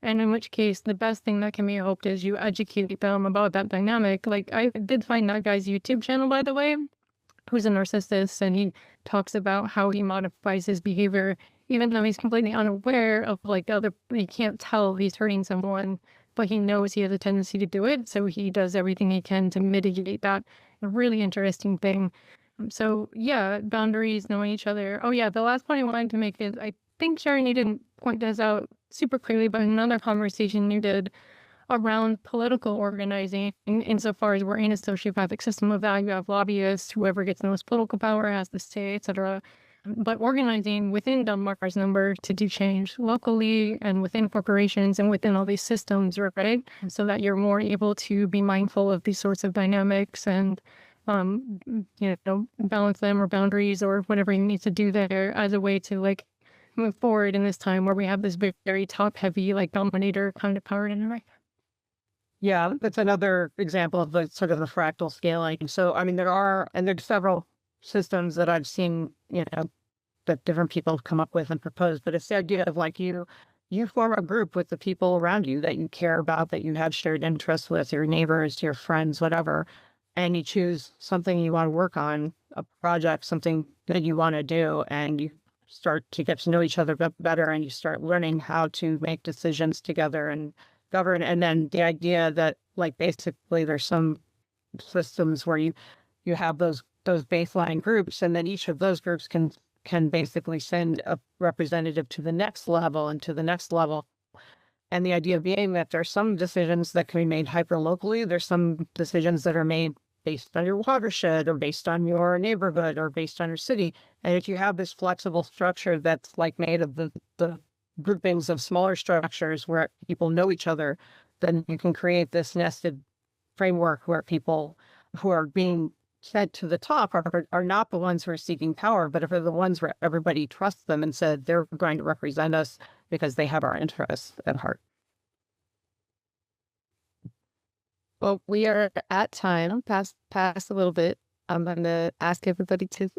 And in which case, the best thing that can be hoped is you educate them about that dynamic. Like, I did find that guy's YouTube channel, by the way, who's a narcissist, and he talks about how he modifies his behavior, even though he's completely unaware of he can't tell he's hurting someone, but he knows he has a tendency to do it. So he does everything he can to mitigate that. A really interesting thing. So yeah, boundaries, knowing each other. Oh yeah, the last point I wanted to make is I think, Sharon, you didn't point this out super clearly, but another conversation you did around political organizing, insofar as we're in a sociopathic system of value, you have lobbyists, whoever gets the most political power has the say, etc. But organizing within Dunbar's number to do change locally and within corporations and within all these systems, right? So that you're more able to be mindful of these sorts of dynamics and balance them or boundaries or whatever you need to do there as a way to move forward in this time where we have this very top heavy, dominator kind of power dynamic. Yeah, that's another example of the sort of the fractal scaling. So, I mean, there's several systems that I've seen, that different people have come up with and proposed, but it's the idea of you form a group with the people around you that you care about, that you have shared interests with, your neighbors, your friends, whatever, and you choose something you want to work on, a project, something that you want to do, and you start to get to know each other better, and you start learning how to make decisions together and govern. And then the idea that like basically there's some systems where you have those baseline groups, and then each of those groups can basically send a representative to the next level and to the next level. And the idea being that there's some decisions that can be made hyper locally. There's some decisions that are made based on your watershed or based on your neighborhood or based on your city. And if you have this flexible structure that's like made of the groupings of smaller structures where people know each other, then you can create this nested framework where people who are being sent to the top are not the ones who are seeking power, but are the ones where everybody trusts them and said they're going to represent us because they have our interests at heart. Well, we are at time, past a little bit. I'm going to ask everybody to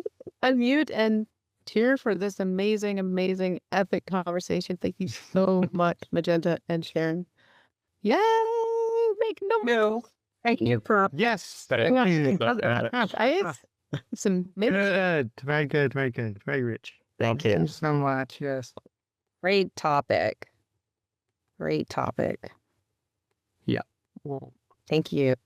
unmute and cheer for this amazing, amazing, epic conversation. Thank you so much, Magenta and Sharon. Yay! Make no. Thank you for Yes. Some Good. Very good. Very good. Very rich. Thank Thank you. you so much. Yes. Great topic. Great topic. Yeah. Thank you.